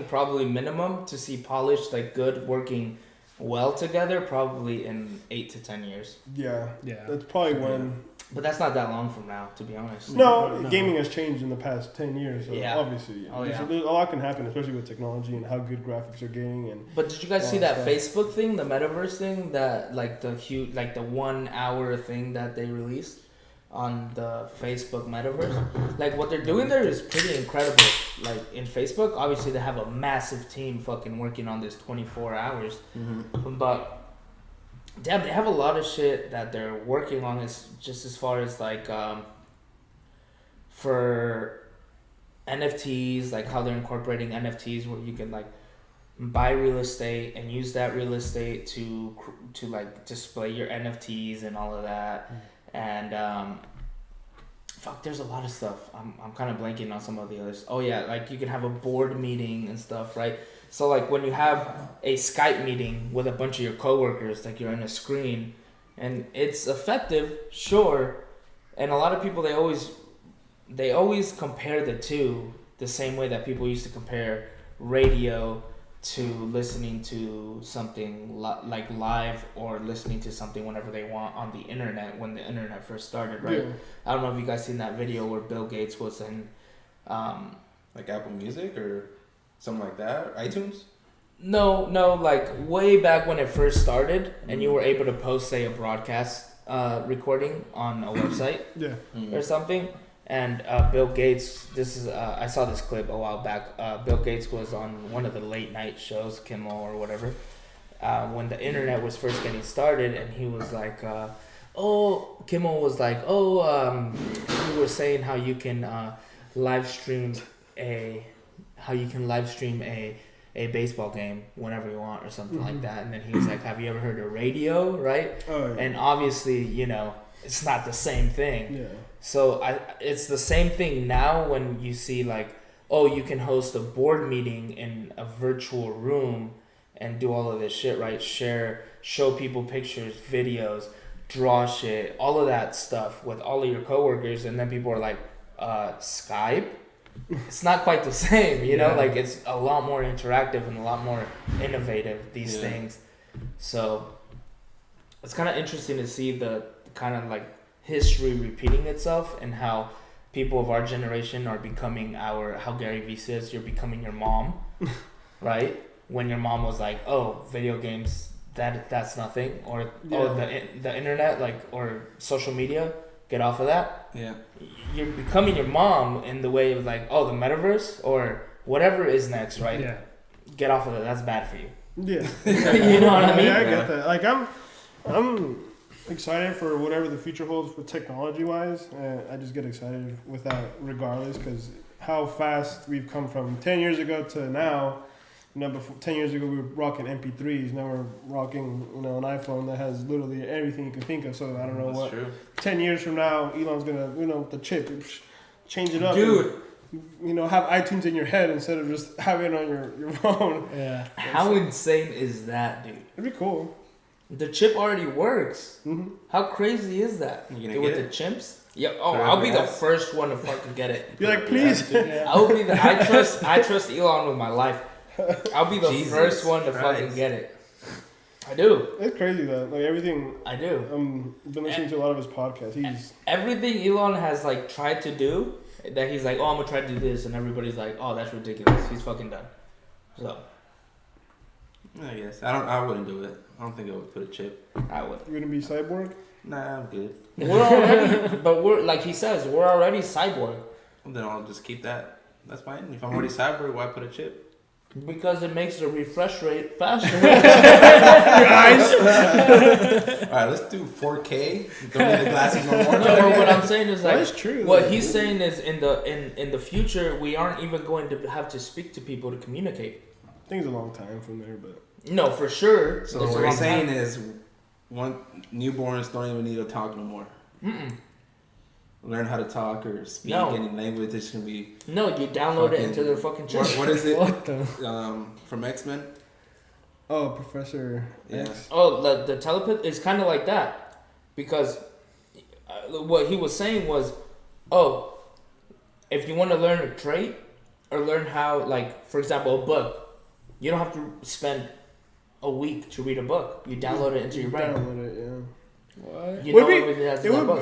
probably minimum to see polished, like, good, working well together, probably in 8 to 10 years. Yeah. Yeah. That's probably when. But that's not that long from now, to be honest. No, gaming has changed in the past 10 years. So Yeah. Obviously. Oh, yeah. A lot can happen, especially with technology and how good graphics are getting. And But did you guys see stuff. that Facebook thing, the metaverse thing, that, like, the 1 hour thing that they released? on the Facebook metaverse. Like what they're doing there is pretty incredible. Like in Facebook, obviously they have a massive team fucking working on this 24 hours. But damn, they have a lot of shit that they're working on. Is just as far as like for NFTs, like how they're incorporating NFTs where you can like buy real estate and use that real estate to like display your NFTs and all of that. And fuck, there's a lot of stuff. I'm kind of blanking on some of the others. Oh yeah, like you can have a board meeting and stuff, right? So like when you have a Skype meeting with a bunch of your coworkers, like you're on a screen, and it's effective, sure. And a lot of people they always compare the two the same way that people used to compare radio to listening to something like live or listening to something whenever they want on the internet when the internet first started, right? Yeah. I don't know if you guys seen that video where Bill Gates was in like Apple Music or something like that, iTunes? No, like way back when it first started and you were able to post, say, a broadcast recording on a website or something. And Bill Gates, I saw this clip a while back. Bill Gates was on one of the late night shows, Kimmel or whatever, when the internet was first getting started, and he was like, Kimmel was like, you were saying how you can live stream a baseball game whenever you want or something like that. And then he was like, have you ever heard of radio, right? Oh, yeah. And obviously, it's not the same thing. Yeah. So it's the same thing now when you see like, you can host a board meeting in a virtual room and do all of this shit, right? Show people pictures, videos, draw shit, all of that stuff with all of your coworkers, and then people are like, Skype? It's not quite the same, you know? Like it's a lot more interactive and a lot more innovative, these things. So it's kind of interesting to see the kind of like history repeating itself and how people of our generation are becoming how Gary Vee says, you're becoming your mom, right? When your mom was like, video games, that's nothing, or the internet, like, or social media, get off of that. Yeah. You're becoming your mom in the way of like, the metaverse or whatever is next, right? Yeah. Get off of that. That's bad for you. Yeah. You know what I mean? Yeah, I get that. Like I'm excited for whatever the future holds with technology-wise. I just get excited with that regardless, because how fast we've come from 10 years ago to now. Before 10 years ago we were rocking MP3s. Now we're rocking, an iPhone that has literally everything you can think of. So I don't know what. True. 10 years from now, Elon's gonna, with the chip, change it up. Dude. And, have iTunes in your head instead of just having it on your phone. Yeah. How insane is that, dude? It'd be cool. The chip already works. Mm-hmm. How crazy is that? You gonna with the chimps? Yeah. I'll be the first one to fucking get it. You're like, please. Yeah. I'll be I trust Elon with my life. I'll be the first one to fucking get it. I do. It's crazy though. Like everything. I do. I've been listening to a lot of his podcasts. Everything Elon has like tried to do that he's like, I'm gonna try to do this, and everybody's like, that's ridiculous. He's fucking done. So. I guess I wouldn't do it. I don't think I would put a chip. I would. You're gonna be cyborg? Nah, I'm good. We're like he says, we're already cyborg. Well, then I'll just keep that. That's fine. If I'm already cyborg, why put a chip? Because it makes the refresh rate faster. Alright, let's do 4K. Don't need the glasses no more. No, what I'm saying is like, that's true. What he's saying is in the future we aren't even going to have to speak to people to communicate. I think it's a long time from there, but no, for sure. So what he's saying is, newborns don't even need to talk no more. Learn how to talk or speak any language. It's gonna be you download it into their fucking chip. What is it? What the? From X-Men. Oh, Professor X. Oh, the telepath is kind of like that, because what he was saying was, if you want to learn a trait or learn how, like for example, a book. You don't have to spend a week to read a book. You download it into your brain. Download it, yeah. What?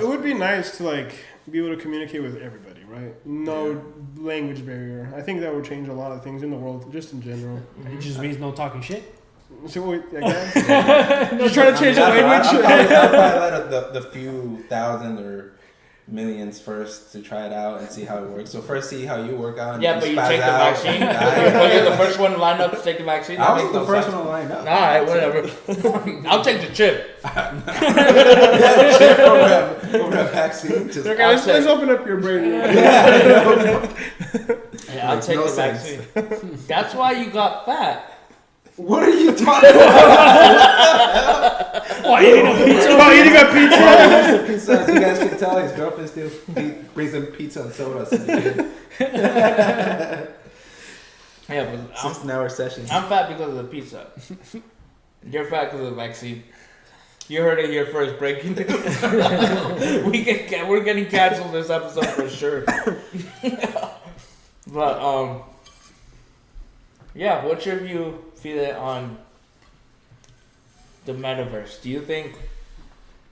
It would be nice to like be able to communicate with everybody, right? No language barrier. I think that would change a lot of things in the world, just in general. It just means no talking shit. So wait, just trying to change the language. I'll probably let the few thousand or millions first to try it out and see how it works. So first see how you work out. And yeah, but you take the out, vaccine. Well, you're the first one to line up to take the vaccine. I was the first one to line up. All right, whatever. I'll take the chip. Yeah, chip over a vaccine. Just, Okay, let's open up your brain. Yeah, I'll take the vaccine. That's why you got fat. What are you talking about? Oh, eating a pizza. Oh, eating a pizza. Pizza, as you guys can tell, his girlfriend still brings him pizza and soda. Yeah, but 16-hour sessions. I'm fat because of the pizza. You're fat because of the vaccine. You heard it here first. Breaking news. We're getting canceled this episode for sure. But yeah. What's your view, Fide, on the metaverse? Do you think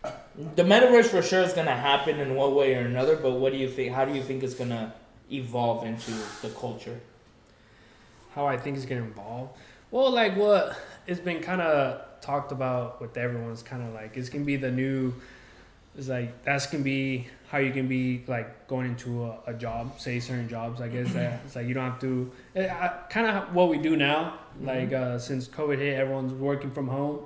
the metaverse for sure is gonna happen in one way or another? But what do you think? How do you think it's gonna evolve into the culture? How I think it's gonna evolve? Well, like what it's been kind of talked about with everyone's kind of like it's gonna be the new. It's like that's gonna be how you can be like going into a job, say certain jobs. I guess that it's like you don't have to. Kind of what we do now. Like since COVID hit, everyone's working from home.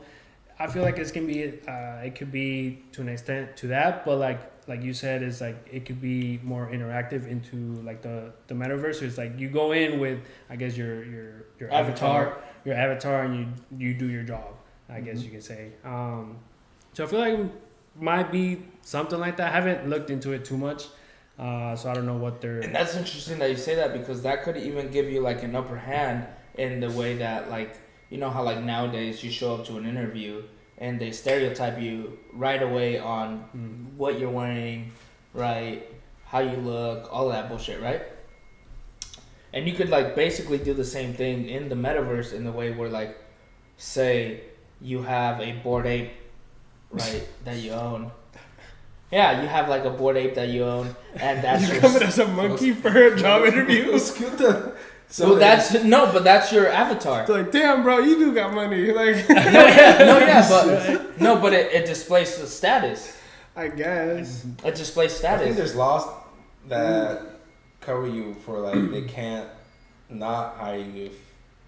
I feel like it's gonna be. It could be to an extent to that, but like you said, it's like it could be more interactive into like the metaverse. So it's like you go in with I guess your avatar, and you do your job. I guess you could say. So I feel like it might be something like that. I haven't looked into it too much, so I don't know what they're. And that's interesting that you say that because that could even give you like an upper hand in the way that like you know how like nowadays you show up to an interview and they stereotype you right away on what you're wearing, right, how you look, all that bullshit, right? And you could like basically do the same thing in the metaverse in the way where like, say you have a Bored Ape, right, that you own. Yeah, you have like a Bored Ape that you own, and that's You coming as a monkey for a job interview? So well, that's your avatar. It's like, damn, bro, you do got money. Like, but it displays the status. I guess It displays I status. think there's laws that cover you for like they can't not hire you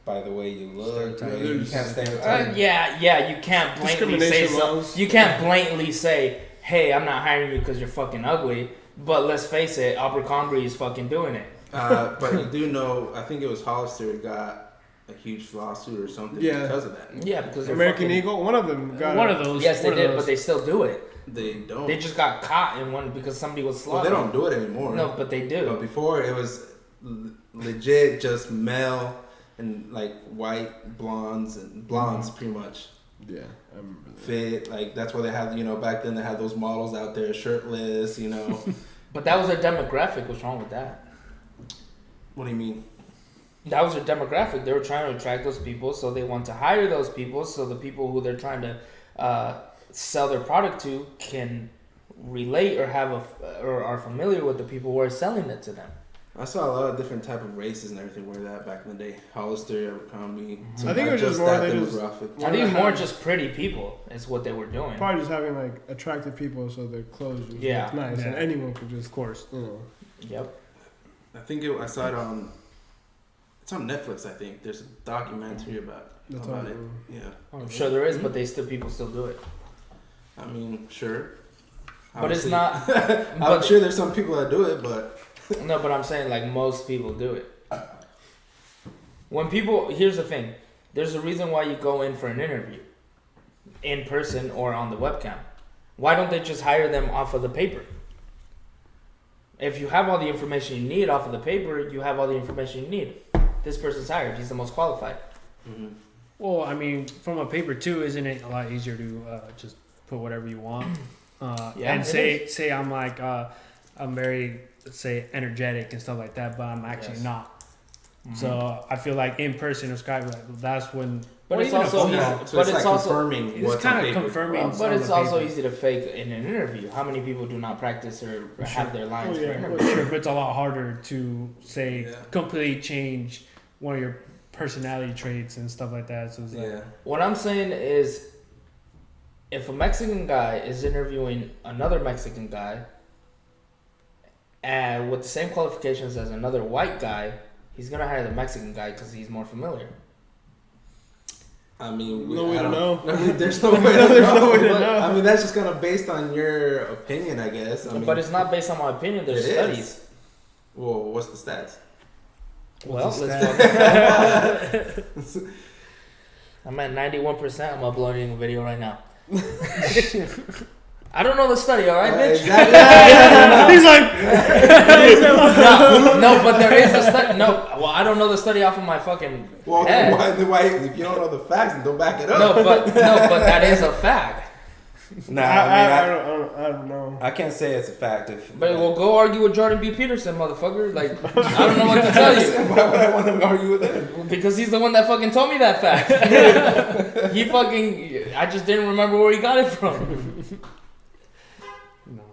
by the way you look. You can't stereotype. Yeah, you can't blatantly say Discrimination so. laws. You can't blatantly say, "Hey, I'm not hiring you because you're fucking ugly." But let's face it, Abercrombie is fucking doing it. But you do know, I think it was Hollister got a huge lawsuit or something because of that. Yeah, because they're American fucking, Eagle, one of them got one of those. Yes, they one of did, those. but they still do it. They don't. They just got caught in one because somebody was Well, slaughtered. they don't do it anymore. No, but they do. But before it was legit just male and like white blondes pretty much. Yeah, I remember that. Fit like that's why they had back then they had those models out there shirtless But that was their demographic. What's wrong with that? What do you mean? That was their demographic. They were trying to attract those people, so they want to hire those people, so the people who they're trying to sell their product to can relate or or are familiar with the people who are selling it to them. I saw a lot of different type of races and everything wear that back in the day. Hollister, Abercrombie. I think it was just more that they just- demographic. I think more just pretty people is what they were doing. Probably just having like attractive people, so their clothes just look nice, and anyone could just, Of course. Yep. I think I saw it on. It's on Netflix. I think there's a documentary about it. Yeah. I'm sure there is, but people still do it. I mean, sure. But it's not. I'm sure there's some people that do it, but No, but I'm saying like most people do it. Here's the thing. There's a reason why you go in for an interview, in person or on the webcam. Why don't they just hire them off of the paper? If you have all the information you need off of the paper, you have all the information you need. This person's hired. He's the most qualified. mm-hmm. Well, I mean, from a paper too, isn't it a lot easier to just put whatever you want? And say I'm like I'm very, let's say, energetic and stuff like that, but I'm actually not. Mm-hmm. So I feel like in person or Skype, that's when. But it's even also a easy. phone call. So it's also confirming It's what's on kind of paper. confirming. But on it's the also paper. easy to fake in an interview. How many people do not practice or have their lines for interviews? Sure, but it's a lot harder to say completely change one of your personality traits and stuff like that. So it's like, What I'm saying is, if a Mexican guy is interviewing another Mexican guy, and with the same qualifications as another white guy, he's gonna hire the Mexican guy because he's more familiar. I mean, no way to know. I mean, there's no way to know. I mean, that's just kind of based on your opinion, I guess. I mean, but it's not based on my opinion. There's studies. Well, what's the stats? Well, I'm at 91%. I'm uploading a video right now. I don't know the study, all right, bitch? Exactly. He's like, no, but there is a study. No, well, I don't know the study off of my fucking head. Why, if you don't know the facts, then don't back it up. No, but that is a fact. Nah, I don't know. I can't say it's a fact. But we'll go argue with Jordan B. Peterson, motherfucker. Like, I don't know what to tell you. Why would I want to argue with him? Because he's the one that fucking told me that fact. I just didn't remember where he got it from.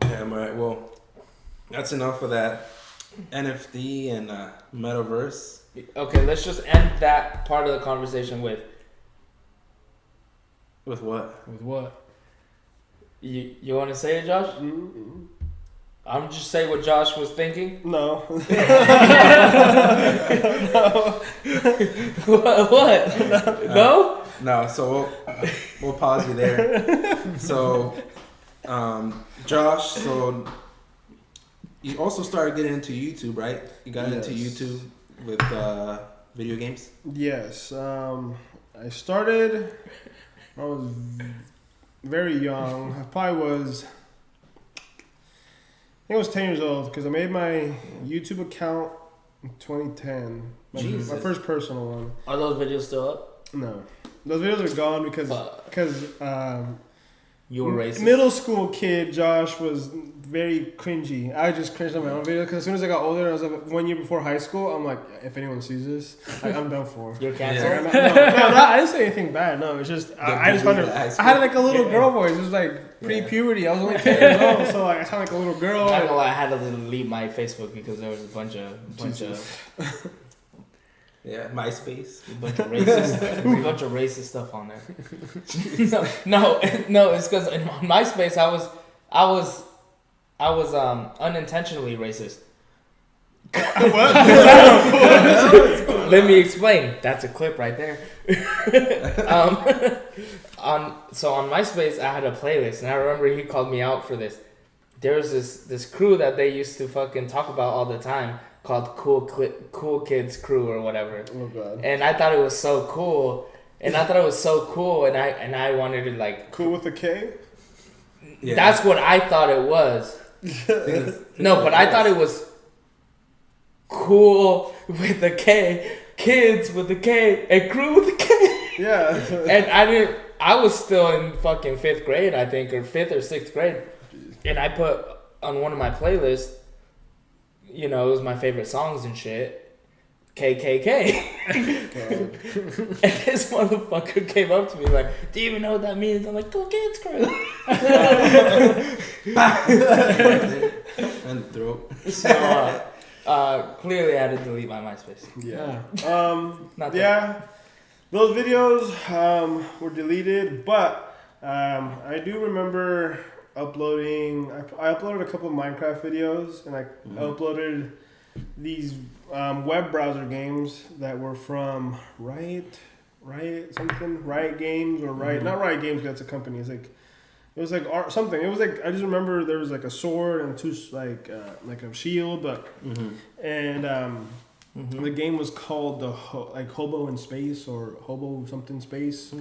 Yeah, alright. Well, that's enough for that NFT and metaverse. Okay, let's just end that part of the conversation with. With what? With what? You want to say it, Josh? Mm-hmm. I'm just saying what Josh was thinking. No. What? No? No. So we'll pause you there. So, Josh. So you also started getting into YouTube, right? You got into YouTube with video games. Yes. I started. I was very young. I probably was. I think I was 10 years old because I made my YouTube account in 2010. My first personal one. Are those videos still up? No, those videos are gone because you were racist. Middle school kid Josh was very cringy. I just cringed on my own video because as soon as I got older, I was like 1 year before high school. I'm like, if anyone sees this, I'm done for. You're canceled. No, I didn't say anything bad. No, it's just I just found it. I had like a little girl voice. It was like pre-puberty. I was only 10 years old, so like I sound like a little girl. I know I had to delete my Facebook because there was a bunch of Yeah, MySpace. A bunch of racist stuff on there. no, it's because on MySpace I was unintentionally racist. Let me explain. That's a clip right there. On MySpace I had a playlist, and I remember he called me out for this. There was this crew that they used to fucking talk about all the time called Cool Kids Crew or whatever. Oh god. And I thought it was so cool. And I wanted to like cool with a K? Yeah. That's what I thought it was. No, but I thought it was cool with a K, kids with a K, and crew with a K. Yeah. And I was still in fucking 5th grade, I think, or 5th or 6th grade. And I put on one of my playlists, it was my favorite songs and shit, KKK. And this motherfucker came up to me like, do you even know what that means? I'm like, Cool Kids Crew. And the throat. So, clearly I had to delete my MySpace. Yeah. Those videos were deleted, but I do remember uploading. I uploaded a couple of Minecraft videos, and I uploaded these web browser games that were from Riot Games or not Riot Games. That's a company. It was like art, something. It was like I just remember there was like a sword and two like a shield, but and the game was called Hobo in Space or Hobo something Space.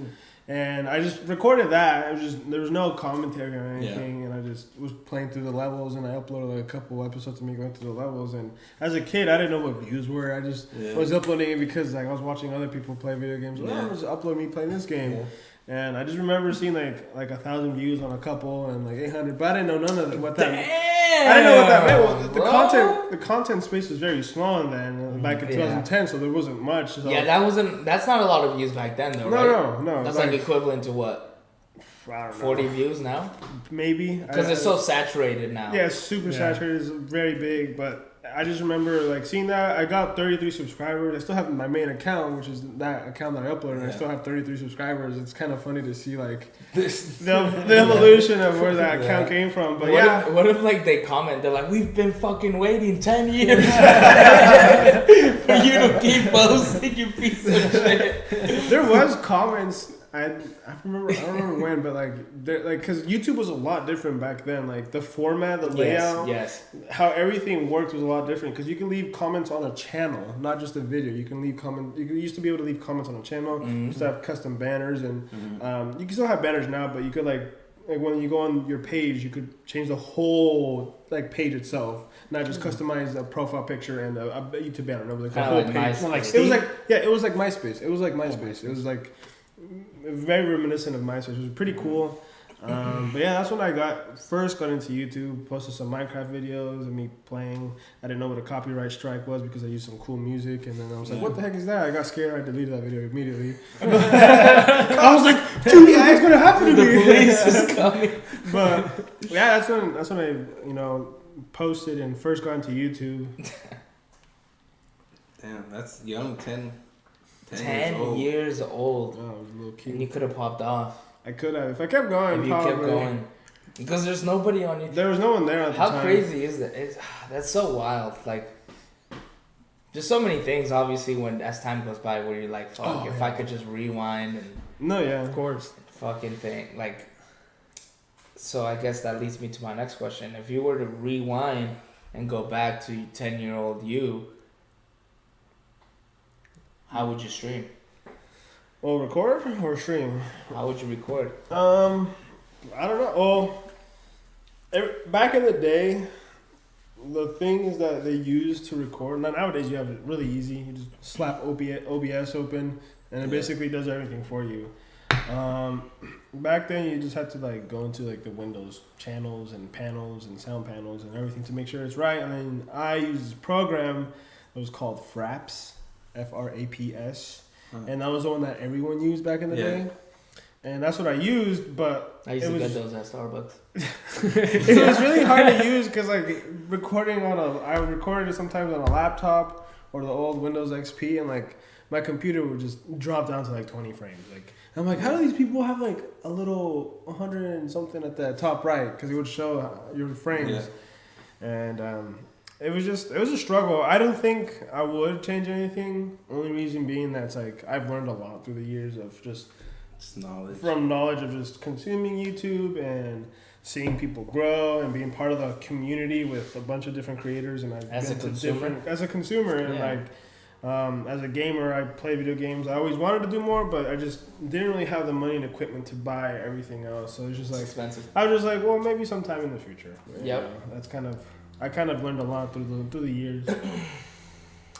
And I just recorded that. There was no commentary or anything, and I just was playing through the levels, and I uploaded a couple episodes of me going through the levels. And as a kid, I didn't know what views were. I just was uploading it because I was watching other people play video games. I was uploading me playing this game. Yeah. And I just remember seeing like 1,000 views on a couple and like 800, but I didn't know none of what that. I didn't know what that meant. Well, the content space was very small then, back in 2010, so there wasn't much. So. Yeah, that's not a lot of views back then though, right? No. That's like equivalent to what? I don't know. 40 views now? Maybe. Because it's so saturated now. Yeah, it's super saturated. It's very big, but I just remember like seeing that. I got 33 subscribers. I still have my main account, which is that account that I uploaded. And I still have 33 subscribers. It's kind of funny to see like the evolution of where that account came from. But what if like they comment? They're like, "We've been fucking waiting 10 years for you to keep posting, you piece of shit." There was comments. I don't remember when, but because YouTube was a lot different back then. Like the format, the layout, how everything worked was a lot different. Because you can leave comments on a channel, not just a video. You can leave comments. You used to be able to leave comments on a channel. You used to have custom banners, and you can still have banners now. But you could like when you go on your page, you could change the whole like page itself, not just customize a profile picture and a YouTube banner. No, like the whole page. It was like MySpace. It was like MySpace. It was like very reminiscent of MySpace. It was pretty cool. But yeah, that's when I first got into YouTube. Posted some Minecraft videos of me playing. I didn't know what a copyright strike was because I used some cool music, and then I was like, "What the heck is that?" I got scared. I deleted that video immediately. I was like, "Dude, yeah, it's gonna happen to me." The police is coming. But yeah, that's when I posted and first got into YouTube. Damn, that's young. 10 years old. Oh, I was a little kid. And you could have popped off. I could have. If I kept going, if you kept going. Because there's nobody on YouTube. There was no one there at the time. How crazy is that? That's so wild. Like, there's so many things, obviously, as time goes by, where you're like, fuck, I could just rewind and... No, yeah, of course. Fucking thing. Like, so I guess that leads me to my next question. If you were to rewind and go back to 10-year-old you, how would you stream? Well, record or stream? How would you record? I don't know. Well, back in the day, the things that they used to record. Nowadays, you have it really easy. You just slap OBS open, and it basically does everything for you. Back then, you just had to like go into like the Windows channels and panels and sound panels and everything to make sure it's right. And then I used this program that was called Fraps. FRAPS, and that was the one that everyone used back in the day, and that's what I used. But I used to get those at Starbucks. It was really hard to use because like I recorded it sometimes on a laptop or the old Windows XP, and like my computer would just drop down to like 20 frames. Like I'm like, how do these people have like a little 100 and something at the top right? Because it would show your frames, and it was a struggle. I don't think I would change anything. Only reason being that's like I've learned a lot through the years of just knowledge of just consuming YouTube and seeing people grow and being part of the community with a bunch of different creators. And as a consumer and like as a gamer, I play video games. I always wanted to do more, but I just didn't really have the money and equipment to buy everything else. So it was just like expensive. I was just like, well, maybe sometime in the future. Yep. I kind of learned a lot through the years.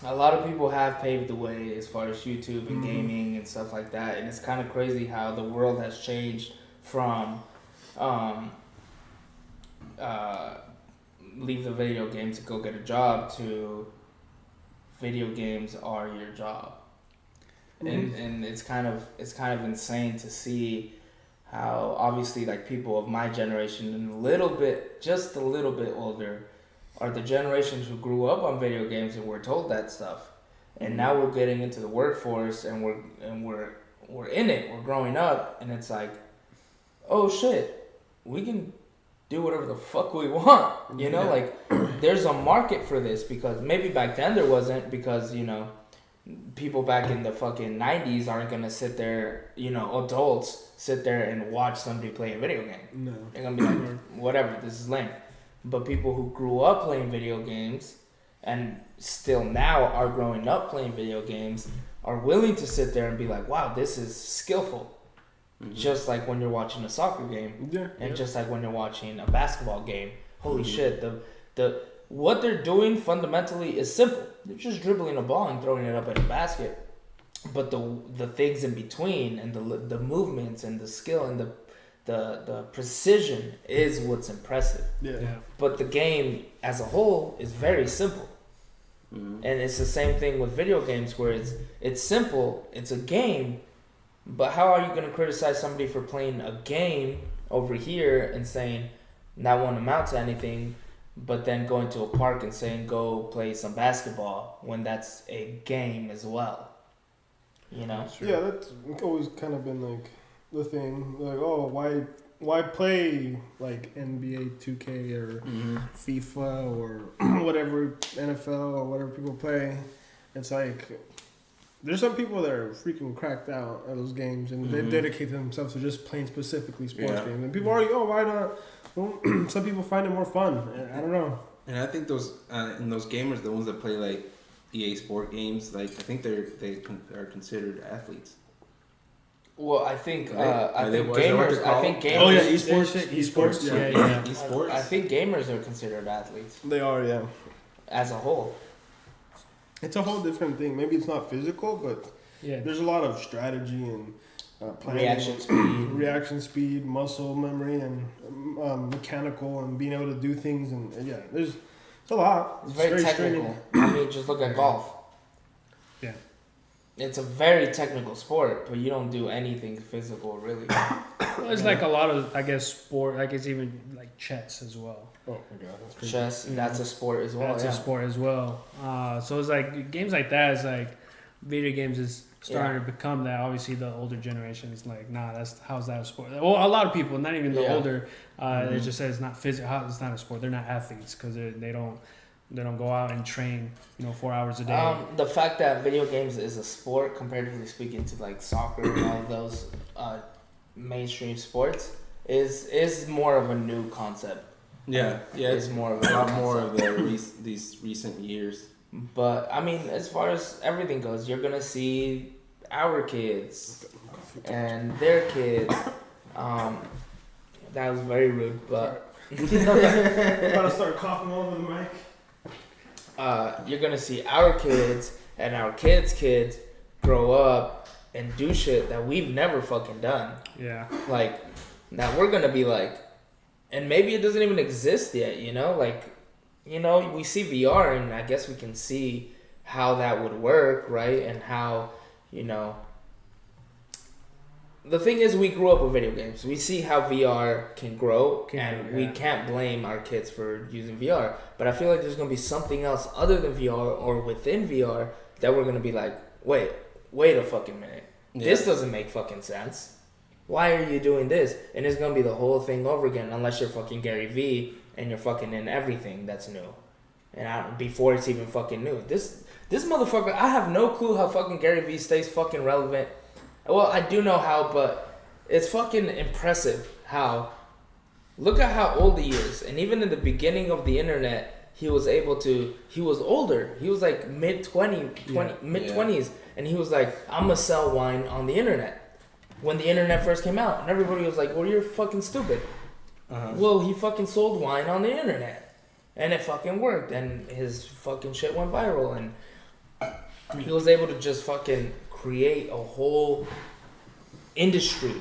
A lot of people have paved the way as far as YouTube and gaming and stuff like that, and it's kind of crazy how the world has changed from leave the video game to go get a job to video games are your job, and it's kind of insane to see how obviously like people of my generation and just a little bit older are the generations who grew up on video games and were told that stuff, and now we're getting into the workforce and we're in it. We're growing up, and it's like, oh shit, we can do whatever the fuck we want. You know, like there's a market for this because maybe back then there wasn't because people back in the fucking 90s aren't gonna sit there. Adults sit there and watch somebody play a video game. No, they're gonna be like, whatever, this is lame. But people who grew up playing video games and still now are growing up playing video games are willing to sit there and be like, wow, this is skillful. Mm-hmm. Just like when you're watching a soccer game just like when you're watching a basketball game. Holy shit, the what they're doing fundamentally is simple. They're just dribbling a ball and throwing it up at a basket. But the things in between and the movements and the skill and the precision is what's impressive. Yeah. But the game as a whole is very simple. Mm-hmm. And it's the same thing with video games where it's simple, it's a game, but how are you going to criticize somebody for playing a game over here and saying that won't amount to anything but then going to a park and saying go play some basketball when that's a game as well. You know? Yeah, that's always kind of been like the thing. Like, oh, why play like NBA 2K or FIFA or whatever, NFL or whatever people play? It's like there's some people that are freaking cracked out at those games and they dedicate themselves to just playing specifically sports games. And people are like, oh, why not? Well, some people find it more fun. I don't know. And I think those and those gamers, the ones that play like EA Sport games, like I think they are considered athletes. Well, I think Right? I think Is that what gamers. they're I think called? gamers. Oh yeah, esports. Yeah. Esports. I think gamers are considered athletes They are, yeah. as a whole. It's a whole different thing. Maybe it's not physical, but Yeah. there's a lot of strategy and planning, reaction speed, muscle memory, and mechanical, and being able to do things. And yeah, it's a lot. It's very technical. I mean, just look at golf. Yeah. It's a very technical sport, but you don't do anything physical, really. Well, it's like a lot of, I guess, sport. I guess even like chess as well. Oh my god, that's crazy. Chess, that's a sport as well. That's a sport as well. So it's like games like that is like video games is starting to become that. Obviously, the older generation is like, nah, how's that a sport? Well, a lot of people, not even the older, they just say it's not physical. It's not a sport. They're not athletes because they don't go out and train 4 hours a day. The fact that video games is a sport, comparatively speaking to like soccer and all of those mainstream sports, is more of a new concept. Yeah, It's more of a lot more of these recent years. But I mean, as far as everything goes, you're gonna see our kids and their kids. That was very rude, but I'm about to start coughing all over the mic. you're gonna see our kids and our kids' grow up and do shit that we've never fucking done. Yeah. Like, that we're gonna be like, and maybe it doesn't even exist yet, like, we see VR and I guess we can see how that would work, right? And how, the thing is, we grew up with video games. We see how VR can grow, we can't blame our kids for using VR. But I feel like there's going to be something else other than VR or within VR that we're going to be like, wait a fucking minute. Yeah. This doesn't make fucking sense. Why are you doing this? And it's going to be the whole thing over again unless you're fucking Gary Vee and you're fucking in everything that's new. And before it's even fucking new. This motherfucker, I have no clue how fucking Gary Vee stays fucking relevant. Well, I do know how, but it's fucking impressive how... Look at how old he is. And even in the beginning of the internet, he was older. He was like mid-20s. And he was like, I'm going to sell wine on the internet. When the internet first came out. And everybody was like, well, you're fucking stupid. Well, he fucking sold wine on the internet. And it fucking worked. And his fucking shit went viral. And he was able to just fucking create a whole industry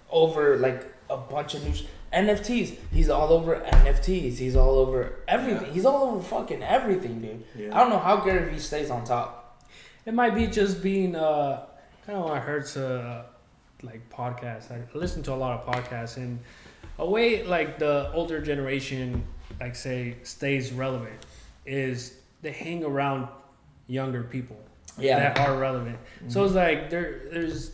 over like a bunch of new NFTs. He's all over NFTs. He's all over everything. Yeah. He's all over fucking everything, dude. Yeah. I don't know how Gary Vee stays on top. It might be just being kind of when I heard like podcasts. I listen to a lot of podcasts, and a way like the older generation, like say, stays relevant is they hang around younger people that are relevant. Mm-hmm. So it's like there's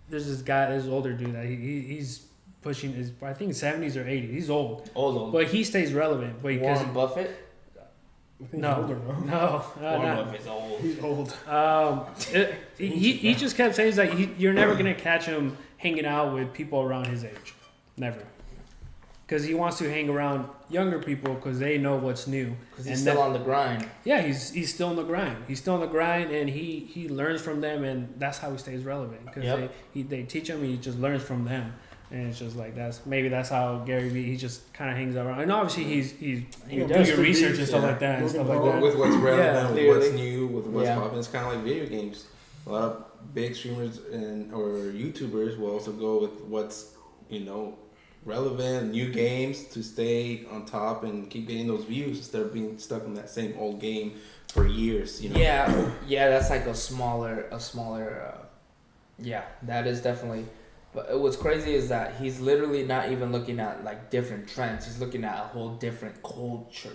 this guy, this older dude that he's pushing his, I think 70s or 80s. He's old, but he stays relevant. But Warren Buffett. No. Warren Buffett's old. He's old. He just kept saying that you're never gonna catch him hanging out with people around his age, never, because he wants to hang around younger people because they know what's new. Because he's still on the grind. Yeah, he's still on the grind. He's still on the grind, and he learns from them, and that's how he stays relevant. Because they teach him, he just learns from them. And it's just like that's how Gary Vee, he just kind of hangs around. And obviously he does your research and stuff like that. And stuff like that. With what's relevant, with what's new, with what's popping. It's kind of like video games. A lot of big streamers or YouTubers will also go with what's relevant, new games to stay on top and keep getting those views instead of being stuck in that same old game for years. Yeah, that's like a smaller. That is definitely. But what's crazy is that he's literally not even looking at like different trends. He's looking at a whole different culture,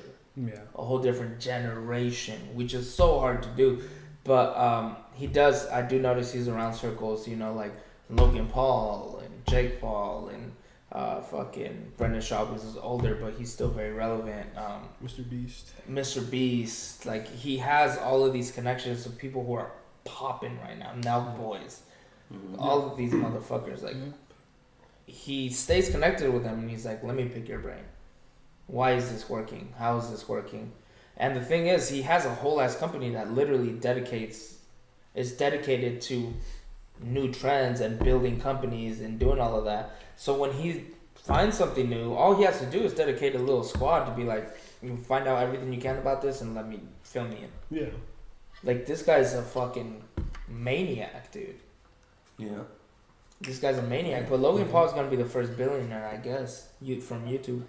a whole different generation, which is so hard to do. But he does. I do notice he's around circles, you know, like Logan Paul and Jake Paul and fucking Brendan Schaub is older, but he's still very relevant. Mr. Beast, like he has all of these connections of people who are popping right now. Nelk Boys, all of these motherfuckers. Like he stays connected with them, and he's like, "Let me pick your brain. Why is this working? How is this working?" And the thing is, he has a whole ass company that literally is dedicated to new trends and building companies and doing all of that. So when he finds something new, all he has to do is dedicate a little squad to be like, you find out everything you can about this and let me film me in. Yeah. Like, this guy's a fucking maniac, dude. Yeah. This guy's a maniac. But Logan Paul is going to be the first billionaire, I guess, from YouTube.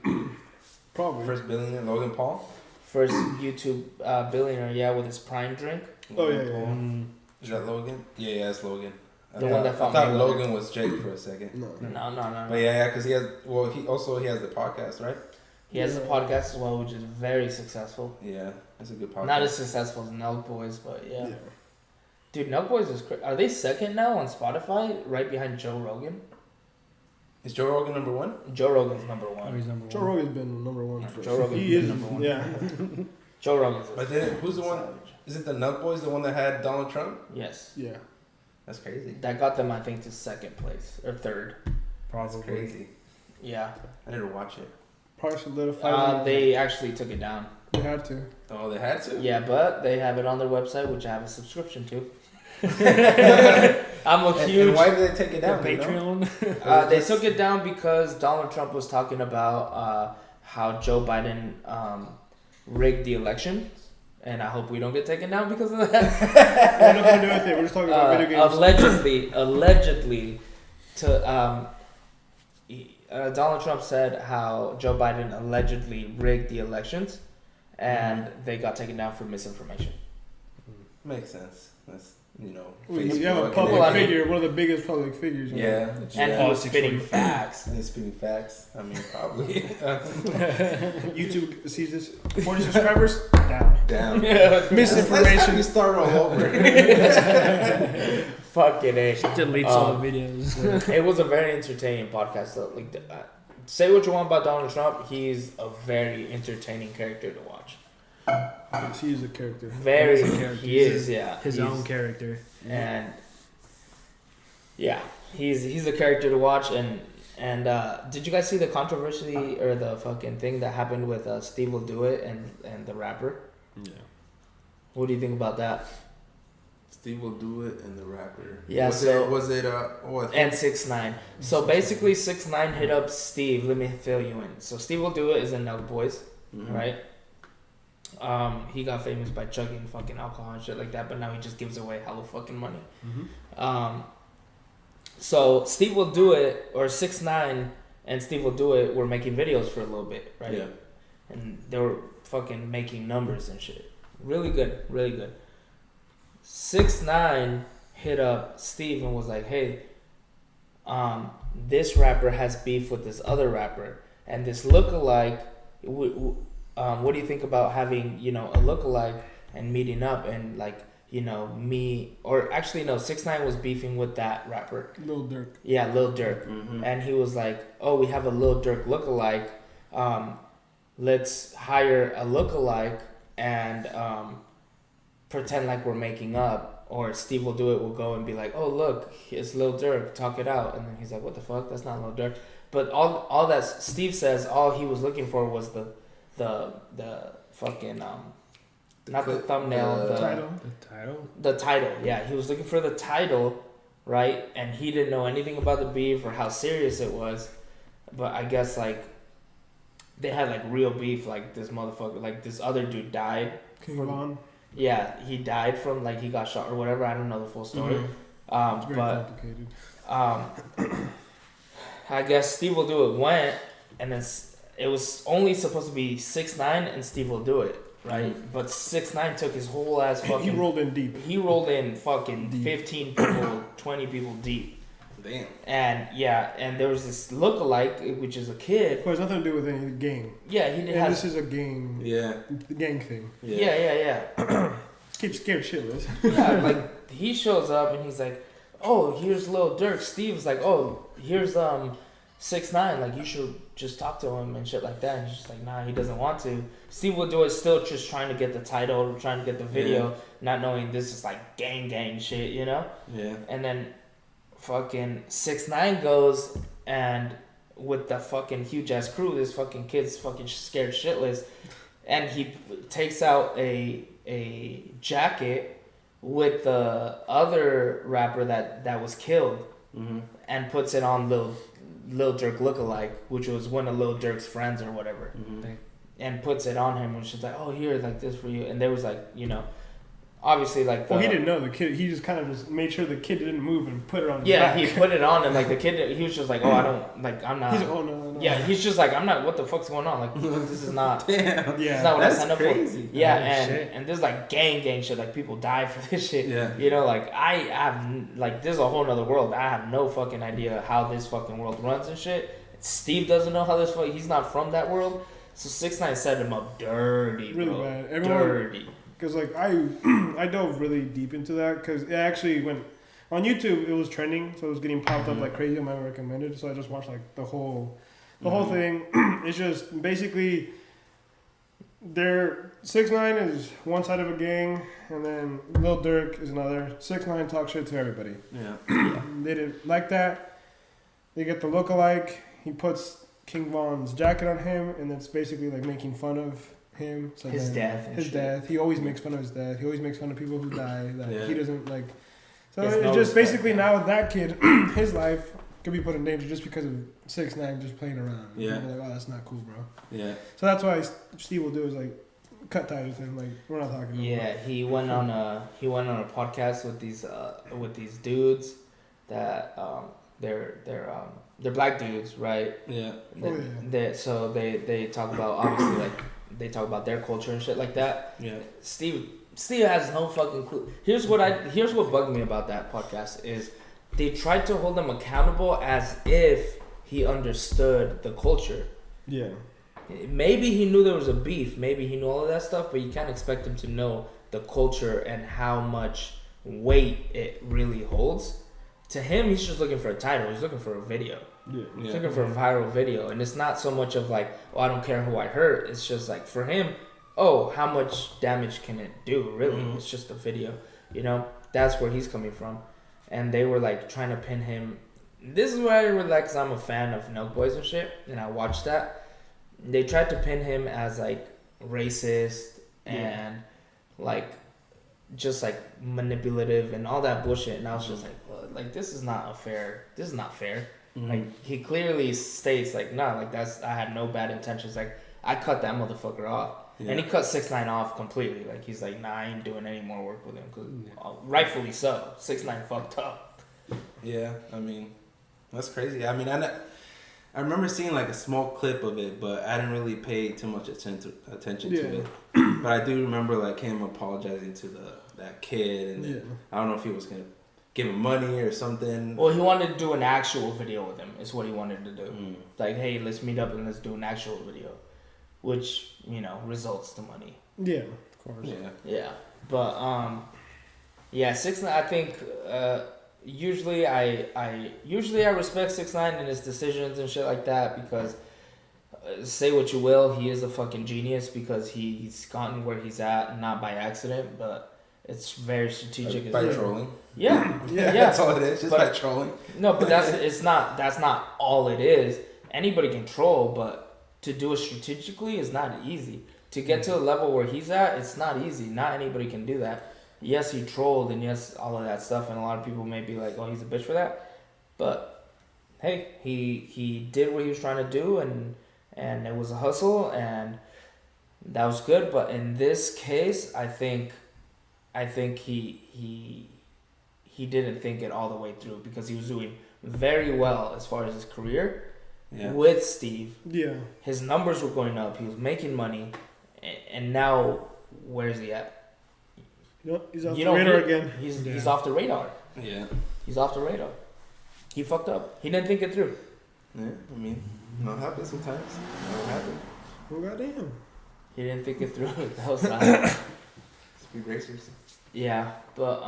Probably. First billionaire, Logan Paul? First YouTube billionaire, yeah, with his Prime drink. Logan Paul. Is that Logan? Yeah, it's Logan. I thought Logan was Jake for a second. No. But yeah, because he has the podcast, right? He has a podcast as well, which is very successful. Yeah, it's a good podcast. Not as successful as Nelk Boys, but yeah. Dude, Nelk Boys is are they second now on Spotify, right behind Joe Rogan? Is Joe Rogan number one? Joe Rogan's number one. Oh, he's number one. Joe Rogan's been number one. Joe Rogan's number one. Yeah. Joe Rogan's. But then, who's the one? Is it the Nelk Boys, the one that had Donald Trump? Yes. Yeah. That's crazy. That got them, I think, to second place or third. Probably. That's crazy. Yeah. I need to watch it. Probably solidified. They actually took it down. They had to. Oh, they had to? Yeah, but they have it on their website, which I have a subscription to. I'm a huge. And why did they take it down? Patreon. They took it down because Donald Trump was talking about how Joe Biden rigged the election, and I hope we don't get taken down because of that. We're not gonna do anything. We're just talking about video games. Allegedly, Donald Trump said how Joe Biden allegedly rigged the elections, and they got taken down for misinformation. Makes sense. That's, you have a public figure, one of the biggest public figures. Yeah. And he was spitting facts. And he's spitting facts. I mean, probably. YouTube sees this. 40 subscribers? Down. Misinformation. You start all over. Fucking A. Deletes all the videos. It was a very entertaining podcast, though. Like, say what you want about Donald Trump, he's a very entertaining character to watch. Yes, he is a character. He is, his own character. And yeah, he's a character to watch. And did you guys see the controversy or the fucking thing that happened with Steve Will Do It and the rapper? Yeah. What do you think about that? Steve Will Do It and the rapper. Yeah. Was it and 6ix9ine. So basically, 6ix9ine hit up Steve. Let me fill you in. So Steve Will Do It is in Nelk Boys, right? He got famous by chugging fucking alcohol and shit like that, but now he just gives away hella fucking money. So Steve Will Do It, or 6ix9ine and Steve Will Do It were making videos for a little bit, right? Yeah. And they were fucking making numbers and shit. Really good, really good. 6ix9ine hit up Steve and was like, hey, this rapper has beef with this other rapper, and this lookalike, what do you think about having, a lookalike and meeting up and me, or actually no, 6ix9ine was beefing with that rapper. Lil Durk. Yeah, Lil Durk. And he was like, oh, we have a Lil Durk lookalike. Let's hire a lookalike and pretend like we're making up. Or Steve Will Do It will go and be like, oh, look, it's Lil Durk, talk it out. And then he's like, what the fuck? That's not Lil Durk. But all that Steve says, all he was looking for was the fucking not the thumbnail, the title. Yeah, he was looking for the title, right? And he didn't know anything about the beef or how serious it was, but I guess they had real beef. Like this motherfucker, this other dude died. King Von. Yeah, he died from he got shot or whatever. I don't know the full story. It's very complicated. I guess Steve Will Do It went, and then it was only supposed to be 6ix9ine and Steve Will Do It, right? But 6ix9ine took his whole ass fucking. He rolled in deep. He rolled in fucking deep. 15 people, 20 people deep, Damn. And there was this lookalike, which is a kid. Well, it has nothing to do with any game. Yeah, he did. And this is a gang. Yeah. The gang thing. Yeah. Keep scared shitless. Yeah, like he shows up and he's like, "Oh, here's Lil Durk." Steve's like, "Oh, here's 6ix9ine. Like you should just talk to him and shit like that." And he's just like, "Nah, he doesn't want to." Steve will do it, still just trying to get the title, trying to get the video, not knowing this is like gang shit, you know? Yeah. And then fucking 6ix9ine goes and with the fucking huge ass crew, this fucking kid's fucking scared shitless, and he takes out a jacket with the other rapper that was killed, and puts it on Lil Durk lookalike, which was one of Lil Durk's friends or whatever, and puts it on him, and she's like, "Oh, here, like this for you." And there was like, you know, obviously like. Well, he didn't know the kid. He just kind of just made sure the kid didn't move and put it on. His back. He put it on, and like the kid, he was just like, "Oh, I don't like, I'm not." He's like, "Oh no." Yeah, he's just like, "I'm not. What the fuck's going on? Like, this is not. Damn. This is not what I signed up crazy. for." Yeah, shit. and this is like gang shit. Like people die for this shit. Yeah. You know, like I have like this is a whole nother world. I have no fucking idea how this fucking world runs and shit. Steve doesn't know how this. He's not from that world. So 6ix9ine set him up dirty, really bro. bad. Dirty. Because like I dove really deep into that because it actually went on YouTube. It was trending, so it was getting popped up like crazy on my recommended. So I just watched like the whole thing. It's just basically they're 6ix9ine is one side of a gang, and then Lil Durk is another. 6ix9ine talks shit to everybody. Yeah. They didn't like that. They get the lookalike. He puts King Von's jacket on him, and it's basically like making fun of him. So His death. and his shit. death. He always makes fun of his death. He always makes fun of people who die. That he doesn't like. So He has it's no just respect, basically man. now that kid, his life could be put in danger just because of 6ix9ine just playing around. Yeah. People are like, oh, that's not cool, bro. Yeah. So that's why Steve will do is like cut ties with him. Like we're not talking. Yeah, he went on a podcast with these dudes that they're black dudes, right? Yeah. So they talk about obviously like they talk about their culture and shit like that. Yeah. Steve has no fucking clue. Here's what bugged me about that podcast is they tried to hold him accountable as if he understood the culture. Yeah. Maybe he knew there was a beef. Maybe he knew all of that stuff, but you can't expect him to know the culture and how much weight it really holds. To him, he's just looking for a title. He's looking for a video. Yeah. He's looking for a viral video. And it's not so much of like, oh, I don't care who I hurt. It's just like, for him, oh, how much damage can it do, really? It's just a video. You know? That's where he's coming from. And they were like trying to pin him. This is where I relax, because I'm a fan of Nelk Boys and shit. And I watched that. They tried to pin him as like racist and like just like manipulative and all that bullshit, and I was just like, well, like this is not fair. Like he clearly states like, nah, like I had no bad intentions. Like I cut that motherfucker off, and he cut 6ix9ine off completely. Like he's like, nah, I ain't doing any more work with him, because rightfully so. 6ix9ine fucked up. Yeah, I mean, that's crazy. I mean, I remember seeing like a small clip of it, but I didn't really pay too much attention to it. But I do remember like him apologizing to that kid, and I don't know if he was gonna give him money or something. Well, he wanted to do an actual video with him. Is what he wanted to do. Like, hey, let's meet up and let's do an actual video, which results to money. Yeah, of course. Yeah, but 6ix9ine. I think usually I respect 6ix9ine and his decisions and shit like that, because say what you will, he is a fucking genius, because he's gotten where he's at not by accident, but it's very strategic. By trolling. Yeah. That's all it is. Just by trolling. No, but that's not all it is. Anybody can troll, but to do it strategically is not easy. To get to the level where he's at, it's not easy. Not anybody can do that. Yes, he trolled, and yes, all of that stuff, and a lot of people may be like, oh, he's a bitch for that. But hey, he did what he was trying to do, and it was a hustle, and that was good. But in this case, I think he didn't think it all the way through, because he was doing very well as far as his career with Steve. Yeah. His numbers were going up. He was making money, and now where's he at? He's off the radar again. He's off the radar. Yeah. He's off the radar. He fucked up. He didn't think it through. Yeah, I mean, it happens sometimes. It happens. Well, goddamn. He didn't think it through. That was Speed racers. yeah, but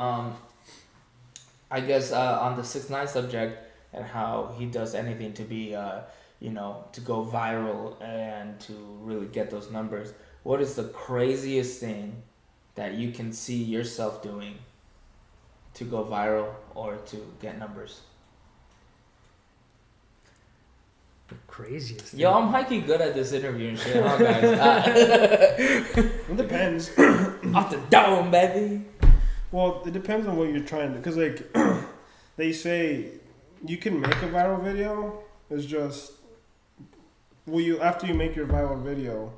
I guess on the 6ix9ine subject and how he does anything to be to go viral and to really get those numbers. What is the craziest thing that you can see yourself doing to go viral or to get numbers? The craziest. Yo, I'm hiking good at this interview and shit, huh, guys? It depends. Off the dome, baby. Well, it depends on what you're trying to. Because, like, they say you can make a viral video. It's just, after you make your viral video,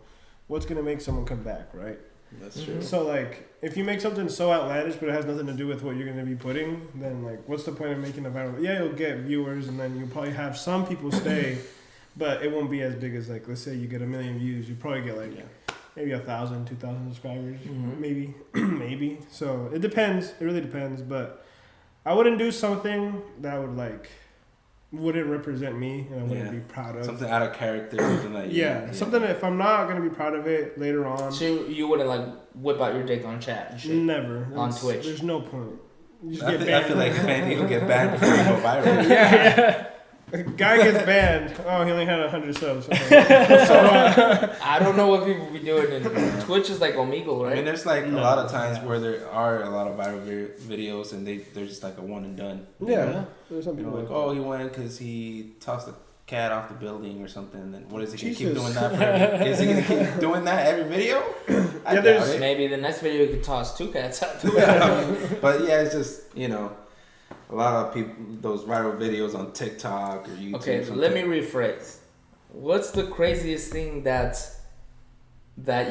what's going to make someone come back, right? That's true. So, like, if you make something so outlandish, but it has nothing to do with what you're going to be putting, then, like, what's the point of making a viral? Yeah, you'll get viewers, and then you'll probably have some people stay, but it won't be as big as, like, let's say you get 1 million views. You probably get, like, maybe 1,000, 2,000 subscribers, maybe, maybe. So, it depends. It really depends, but I wouldn't do something that would, like, wouldn't represent me, and I wouldn't be proud of. Something out of character, something like something if I'm not gonna be proud of it later on. So you wouldn't like whip out your dick on chat and shit? Never. On Twitch. There's no point. You just I get banned. feel like if anything, you'll get banned before you go viral. yeah. A guy gets banned. Oh, he only had 100 subs. I don't know what people be doing. And Twitch is like Omegle, right? I mean, there's like a lot of times where there are a lot of viral videos and they're just like a one and done. Yeah. There's some You know, people like, oh, he won because he tossed a cat off the building or something. Then what is he gonna keep doing that for? Is he gonna keep doing that every video? I doubt it. Maybe the next video you could toss 2 cats out. But yeah, it's just a lot of people, those viral videos on TikTok or YouTube. Okay, so let me rephrase. What's the craziest thing that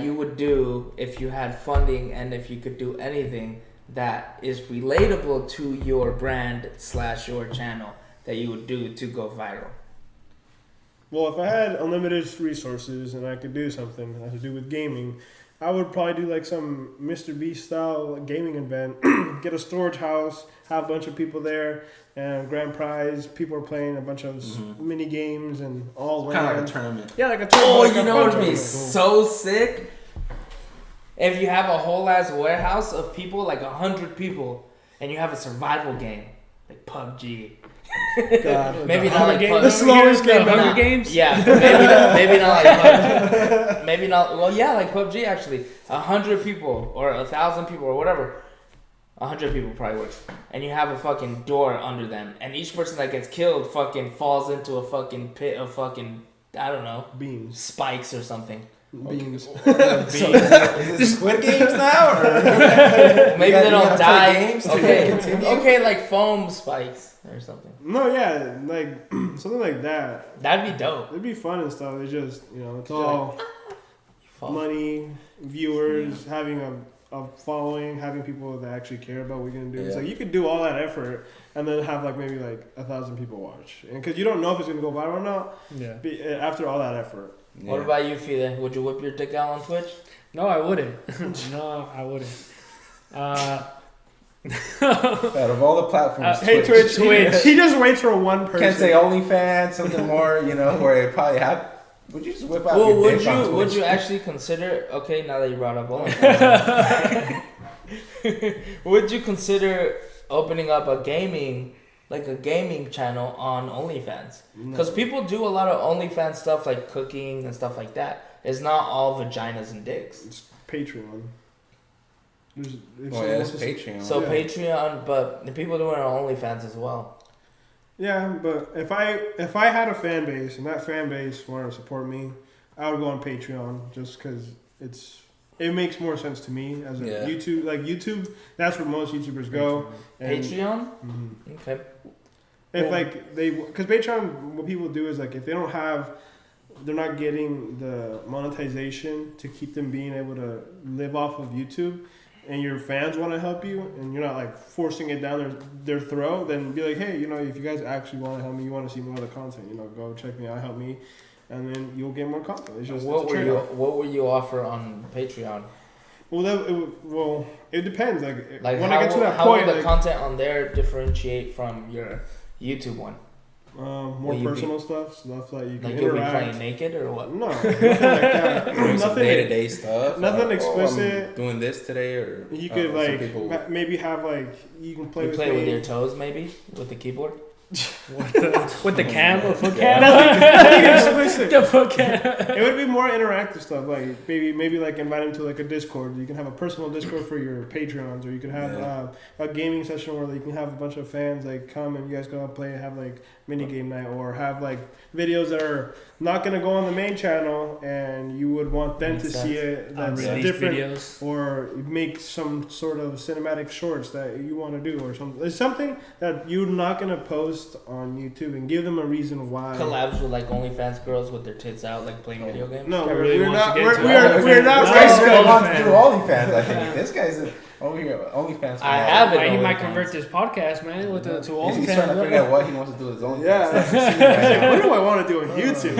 you would do if you had funding and if you could do anything that is relatable to your brand / your channel that you would do to go viral? Well, if I had unlimited resources and I could do something that had to do with gaming, I would probably do like some Mr. Beast style gaming event. Get a storage house, have a bunch of people there, and grand prize. People are playing a bunch of mini games and all. Kind of like a tournament. Yeah, like a tournament. Oh, like you know what would be so sick? If you have a whole ass warehouse of people, like 100 people, and you have a survival game, like PUBG. God, maybe not like the slowest game. Hunger Games. Yeah, maybe not like PUBG. Maybe not. Well, yeah, like PUBG actually. 100 people or 1,000 people or whatever. 100 people probably works. And you have a fucking door under them, and each person that gets killed fucking falls into a fucking pit of fucking, I don't know, beams, spikes or something. Beans. Is this Squid Games now? Or maybe they don't die. Games okay, like foam spikes or something. No, yeah, like something like that. That'd be dope. It'd be fun and stuff. It's just, it's all money, viewers, having a following, having people that actually care about what you're gonna do. It's like you could do all that effort and then have like maybe like 1,000 people watch, and because you don't know if it's gonna go viral or not. Yeah. After all that effort. Yeah. What about you, Fide? Would you whip your dick out on Twitch? No, I wouldn't. No, I wouldn't. Out of all the platforms, hey Twitch. He just waits for one person. Can't say OnlyFans, something more, where it probably have. Would you just whip out your dick on Twitch? Would you actually consider? Okay, now that you brought up OnlyFans, would you consider opening up a gaming channel on OnlyFans? Because people do a lot of OnlyFans stuff like cooking and stuff like that. It's not all vaginas and dicks. It's Patreon. It's Patreon. So Patreon, but the people doing it on OnlyFans as well. Yeah, but if I had a fan base and that fan base wanted to support me, I would go on Patreon just because it makes more sense to me as a YouTube. Like YouTube, that's where most YouTubers go. Patreon? Mm-hmm. Okay. Because Patreon, what people do is like if they don't they're not getting the monetization to keep them being able to live off of YouTube, and your fans want to help you, and you're not like forcing it down their throat, then be like, hey, if you guys actually want to help me, you want to see more of the content, go check me out, help me, and then you'll get more content. It's just what will you offer on Patreon? Well, it depends. Like when how, I get to that how point, will the content on there differentiate from your YouTube one. More personal stuff that you can like you'll be interact. playing naked or what? No, nothing like that. Nothing day-to-day stuff. Nothing I'm explicit. doing this today, or you could maybe have you can play. You play with your toes, maybe with the keyboard. With the cam or foot cam? Nothing explicit. The foot cam. It would be more interactive stuff, like maybe like invite them to like a Discord. You can have a personal Discord for your Patreons, or you can have a gaming session where you can have a bunch of fans like come and you guys go out play and have like mini game night, or have like videos that are not gonna go on the main channel and you would want them to see it that's different videos. Or make some sort of cinematic shorts that you want to do or something. It's something that you're not gonna post on YouTube and give them a reason why. Collabs with like OnlyFans girls with their tits out, like playing video games. No, really we're not. We're not. This guy wants to do OnlyFans. I think this guy's over here. OnlyFans. I have it. He might convert this podcast, man, to OnlyFans. He's trying to figure out what he wants to do with his OnlyFans. Yeah. What do I want to do on YouTube?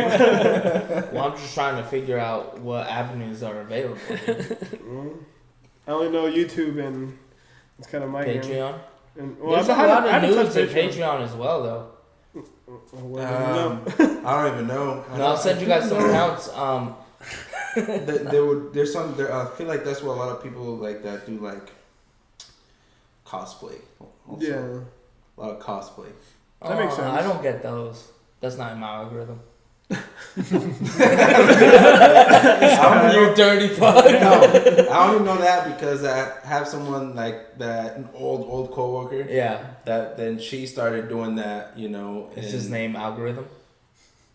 Well, I'm just trying to figure out what avenues are available. I only know YouTube and it's kind of my Patreon. Game. And, there's a lot of nudes in Patreon as well, though. I don't even know. No, I'll send you guys some accounts. There's some. I feel like that's what a lot of people like that do, like cosplay. Also. Yeah, a lot of cosplay. That makes sense. I don't get those. That's not in my algorithm. You dirty fuck. No, I only know that because I have someone like that, an old coworker. Yeah. That then she started doing that, Is his name algorithm?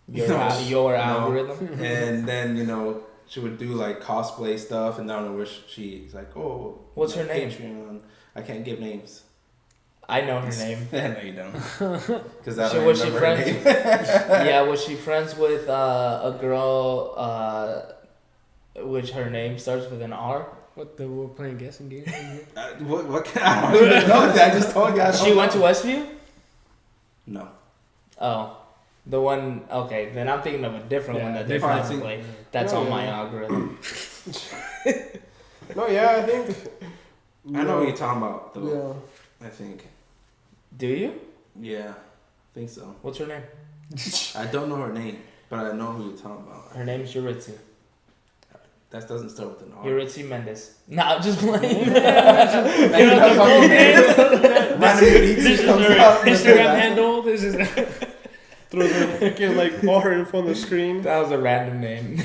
Your No. algorithm. And then she would do like cosplay stuff, and I don't know where she's like, oh, what's her name? Patreon. I can't give names. I know her name. No, you don't. Because I So don't was she remember her friends? name. Yeah, was she friends with a girl? Which her name starts with an R? We're playing guessing game. What I don't even know that. I just told you. She went to Westview? No. Oh. The one, okay, then I'm thinking of a different one that they probably play. That's on my algorithm. No, yeah, I think. I know what you're talking about, though. Yeah. I think. Do you? Yeah, I think so. What's her name? I don't know her name, but I know who you're talking about. Her name's Yuritsi. That doesn't start with an R. Yuritsi Mendes. Nah, just playing. This is her Instagram handle. This is. Get like all her info on the screen. That was a random name.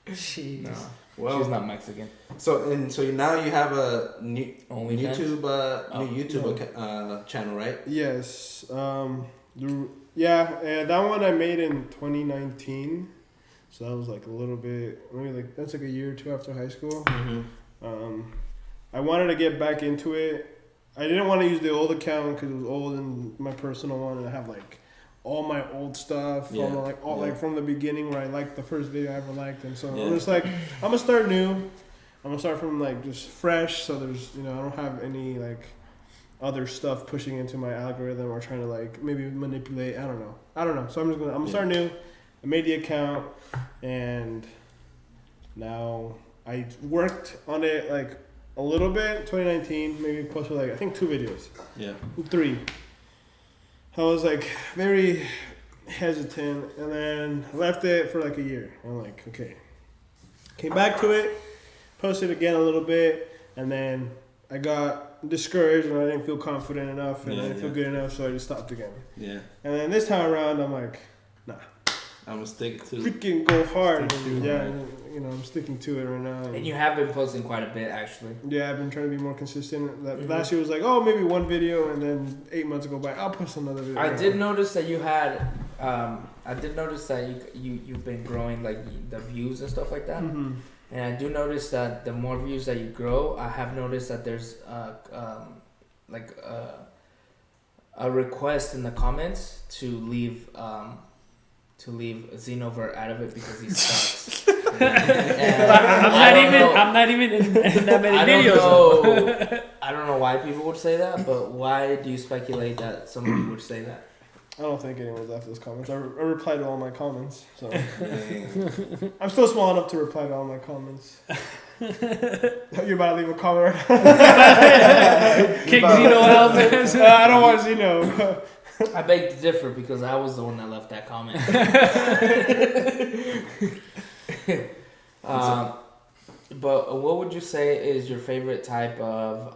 Jeez. No, well, she's not Mexican. So now you have a new OnlyFans? YouTube channel, right? Yes. That one I made in 2019. So that was like a little bit, that's like a year or two after high school. Mm-hmm. I wanted to get back into it. I didn't want to use the old account because it was old and my personal one, and I have like all my old stuff from like from the beginning where I liked the first video I ever liked, and so I'm just like, I'm gonna start new. I'm gonna start from like just fresh, so there's I don't have any like other stuff pushing into my algorithm or trying to like maybe manipulate. I don't know. So I'm gonna start new. I made the account, and now I worked on it like a little bit. 2019, maybe posted like I think 2 videos. Yeah. 3. I was like very hesitant, and then left it for like a year. I'm like, okay. Came back to it, posted again a little bit, and then I got discouraged and I didn't feel confident enough and I didn't feel good enough, so I just stopped again. Yeah. And then this time around, I'm like, nah. I'm gonna stick to freaking go hard. I'm sticking to it right now. And you have been posting quite a bit, actually. Yeah, I've been trying to be more consistent. Last year was like, maybe one video, and then 8 months go by, I'll post another video. I did notice that you had. I did notice that you've been growing like the views and stuff like that. Mm-hmm. And I do notice that the more views that you grow, I have noticed that there's a request in the comments to leave Xenovert out of it because he sucks. I'm not even in that many videos. I don't know why people would say that, but why do you speculate that somebody would say that? I don't think anyone's left those comments. I replied to all my comments, so I'm still small enough to reply to all my comments. You're about to leave a comment. Kick Zeno out. I don't want Zeno. I beg to differ because I was the one that left that comment. But what would you say is your favorite type of?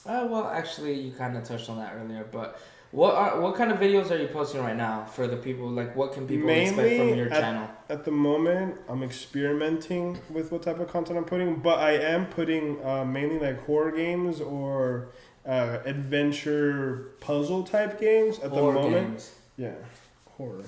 Well, actually, you kind of touched on that earlier. But what kind of videos are you posting right now for the people? Like, what can people expect from your channel? At the moment, I'm experimenting with what type of content I'm putting, but I am putting mainly like horror games or adventure puzzle type games at Horror the moment. Games. Yeah, horror.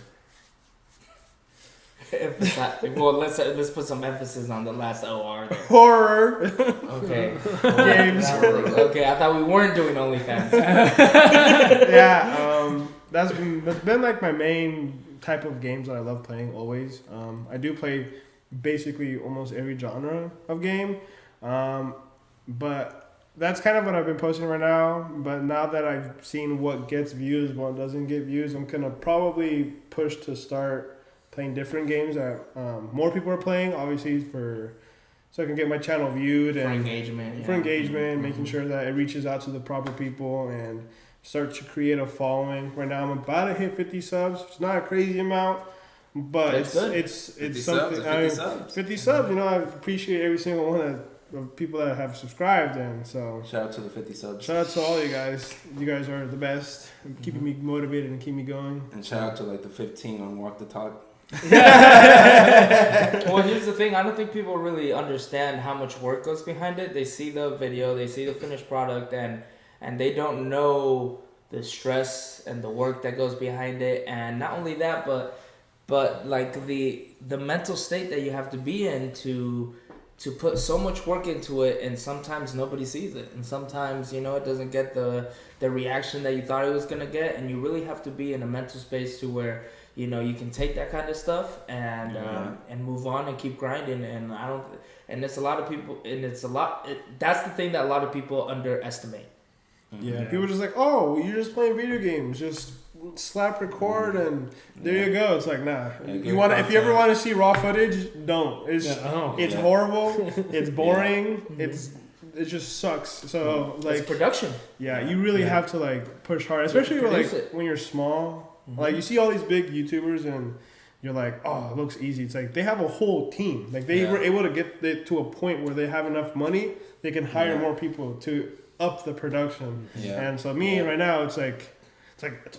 Well, let's put some emphasis on the last OR there. Horror Okay. games. Okay, I thought we weren't doing OnlyFans. Yeah, that's been like my main type of games that I love playing always. I do play basically almost every genre of game, but that's kind of what I've been posting right now. But now that I've seen what gets views, what doesn't get views, I'm gonna probably push to start playing different games that more people are playing, obviously so I can get my channel viewed and for engagement, making sure that it reaches out to the proper people and start to create a following. Right now I'm about to hit 50 subs. It's not a crazy amount, but it's something. 50 subs. You know, I appreciate every single one of people that have subscribed, and so shout out to the 50 subs. Shout out to all you guys. You guys are the best, keeping me motivated and keep me going. And shout out to like the 15 on Walk the Talk. Well, here's the thing. I don't think people really understand how much work goes behind it. They see the video, they see the finished product, and they don't know the stress and the work that goes behind it. And not only that, but like the mental state that you have to be in to put so much work into it, and sometimes nobody sees it, and sometimes, you know, it doesn't get the reaction that you thought it was gonna get, and you really have to be in a mental space to where, you know, you can take that kind of stuff and move on and keep grinding. And it's a lot of people, and that's the thing that a lot of people underestimate. Yeah, people are just like, oh, you're just playing video games, just slap record and there you go. It's like, nah. If you ever want to see raw footage, don't. It's horrible. It's boring. It just sucks. So like, it's production. Yeah, you really have to like push hard, especially when you're small. Mm-hmm. Like you see all these big YouTubers and you're like, oh, it looks easy. It's like they have a whole team. Like they were able to get it to a point where they have enough money, they can hire more people to up the production. Yeah. And so right now, it's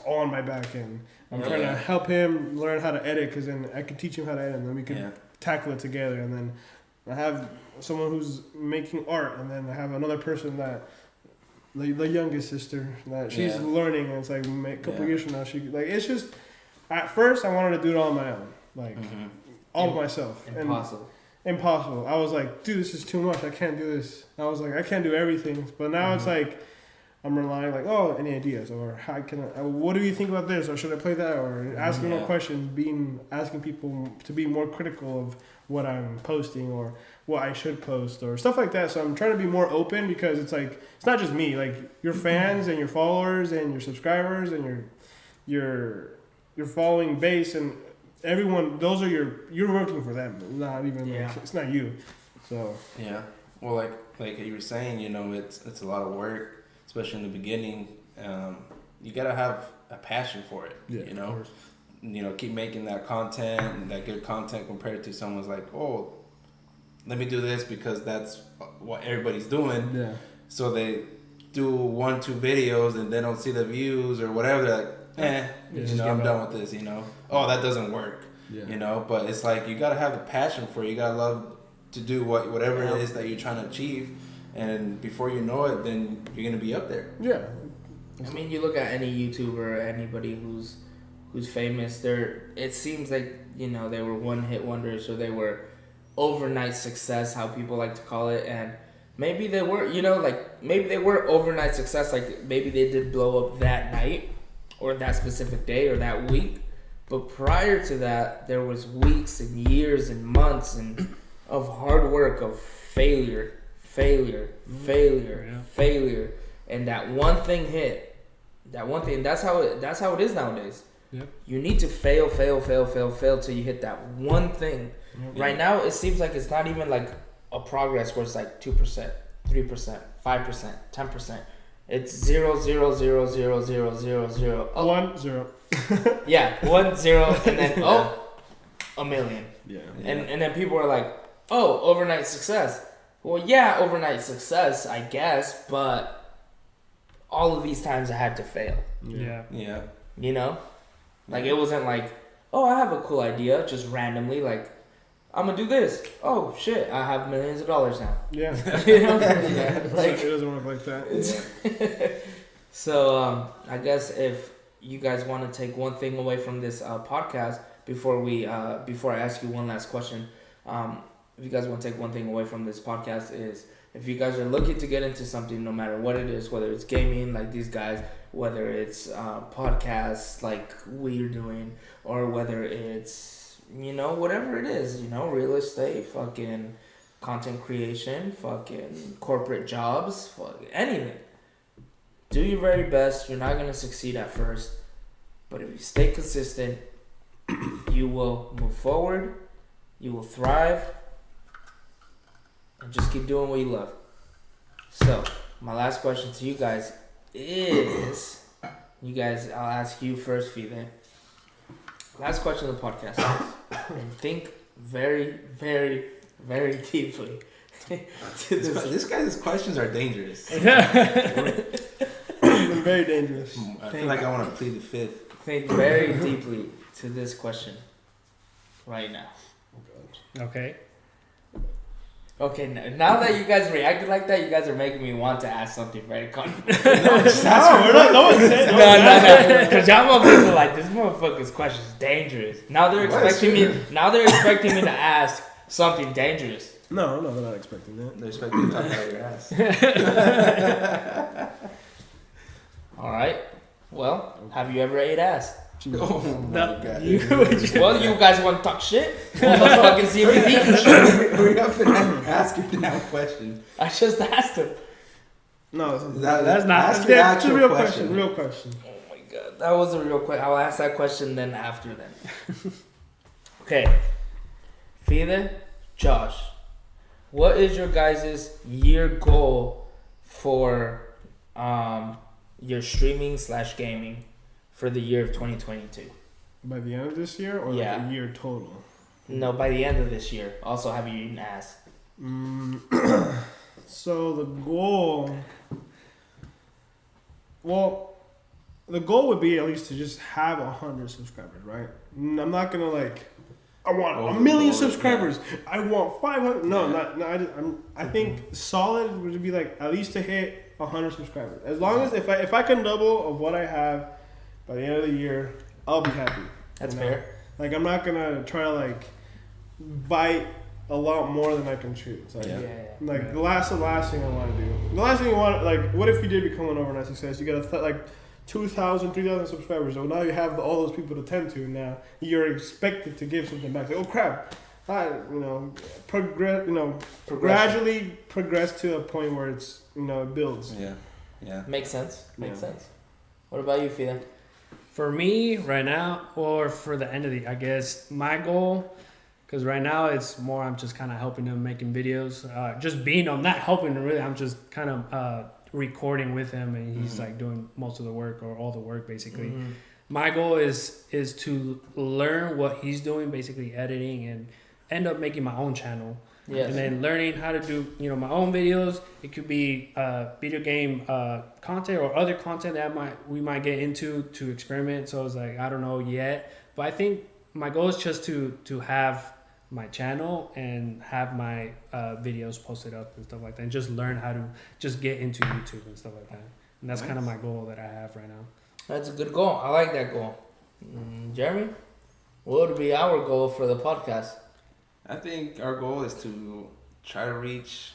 all on my back end. I'm trying to help him learn how to edit, because then I can teach him how to edit, and then we can tackle it together. And then I have someone who's making art, and then I have another person that the youngest sister that she's learning, and it's like a couple years from now it's just, at first I wanted to do it all on my own, all of myself. Impossible. I was like, dude, this is too much. I can't do this. I was like, I can't do everything. But now it's like, I'm relying like, oh, any ideas, or how can what do you think about this, or should I play that, or asking more questions, asking people to be more critical of what I'm posting or what I should post or stuff like that. So I'm trying to be more open, because it's like, it's not just me, like your fans and your followers and your subscribers and your following base and everyone, those are you're working for them, not even it's not you. So well, like you were saying, you know, it's a lot of work, especially in the beginning. You gotta have a passion for it. You know, keep making that content and that good content compared to someone's like, oh, let me do this because that's what everybody's doing. Yeah. So they do 1-2 videos and they don't see the views or whatever. They're like, I'm done with this. You know, oh, that doesn't work. Yeah. You know, but it's like you gotta have a passion for it. You gotta love to do whatever it is that you're trying to achieve, and before you know it, then you're gonna be up there. Yeah. I mean, you look at any YouTuber, anybody who's famous. It seems like, you know, they were one-hit wonders, or they were overnight success, how people like to call it. And maybe they were, you know, like maybe they were overnight success, like maybe they did blow up that night or that specific day or that week. But prior to that, there was weeks and years and months of hard work, of failure, and that one thing hit. That one thing, that's how it is nowadays. Yep. You need to fail till you hit that one thing. Yep. Right now, it seems like it's not even like a progress where it's like 2%, 3%, 5%, 10%. It's 0.0000000. Oh. 1 0. Yeah, 1 0, and then a million. Yeah. And then people are like, oh, overnight success. Well, yeah, overnight success, I guess, but all of these times I had to fail. Yeah. Yeah. You know? Like, it wasn't like, oh, I have a cool idea, just randomly, like, I'm gonna do this. Oh, shit, I have millions of dollars now. Yeah. You know? Like, it doesn't work like that. So, I guess if you guys want to take one thing away from this podcast, before I ask you one last question, if you guys want to take one thing away from this podcast is, if you guys are looking to get into something, no matter what it is, whether it's gaming like these guys, whether it's podcasts like we're doing, or whether it's, you know, whatever it is, you know, real estate, fucking content creation, fucking corporate jobs, fucking anything. Do your very best. You're not going to succeed at first, but if you stay consistent, you will move forward, you will thrive, and just keep doing what you love. So, my last question to you guys is, I'll ask you first, Fide. Last question of the podcast is, and think very, very, very deeply. This guy's questions are dangerous. Very dangerous. I feel like I want to plead the fifth. Think very deeply to this question right now. Okay. Okay, now that you guys reacted like that, you guys are making me want to ask something very confident. No, because y'all motherfuckers are like, this motherfucker's question is dangerous. Now they're expecting me to ask something dangerous. No, they're not expecting that. They're expecting you to talk about your ass. All right. Well, have you ever ate ass? Oh my God. Well, you guys want to talk shit? Well, let's fucking see if he's eating shit. Hurry up and ask your damn question. I just asked him. No, That's not. Ask your that's a actual real question. Real question. Oh my God, that was a real question. I'll ask that question then after then. Okay. Fide, Josh, what is your guys' year goal for your streaming / gaming for the year of 2022? By the end of this year, or Yeah. like a year total? No, by the end of this year. Also, have you eaten ass? So the goal would be at least to just have 100 subscribers, right? I'm not gonna like, I want a million subscribers. I want 500. I think solid would be like at least to hit 100 subscribers. As long as if I can double of what I have by the end of the year, I'll be happy. That's fair. Like, I'm not gonna try to like bite a lot more than I can chew. It's like, the last thing I want to do. The last thing you want, like, what if you did become an overnight success? You got like 2,000, 3,000 subscribers. So now you have all those people to tend to. Now you're expected to give something back. Like, oh crap, gradually progress to a point where it's, it builds. Yeah. Makes sense. What about you, Fide? For me, right now, or for the end of I guess my goal, because right now it's more I'm just kind of helping him making videos. I'm not helping him really. I'm just kind of recording with him, and he's like doing most of the work or all the work basically. Mm-hmm. My goal is to learn what he's doing, basically editing, and end up making my own channel. Yes. And then learning how to do, my own videos. It could be video game content or other content that we might get into to experiment. So it's like, I don't know yet. But I think my goal is just to have my channel and have my videos posted up and stuff like that. And just learn how to just get into YouTube and stuff like that. And that's kind of my goal that I have right now. That's a good goal. I like that goal. Jeremy, what would be our goal for the podcast? I think our goal is to try to reach,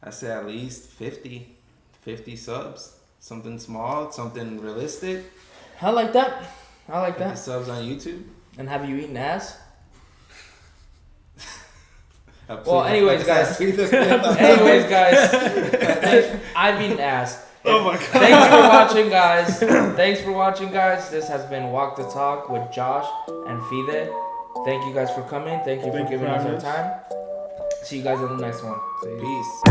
I say at least 50 subs. Something small, something realistic. I like that. 50 subs on YouTube. And have you eaten ass? Well, anyways, guys. I've eaten ass. Oh my God. Thanks for watching, guys. This has been Walk the Talk with Josh and Fide. Thank you guys for coming. Thank you for giving us your time. See you guys on the next one. Peace.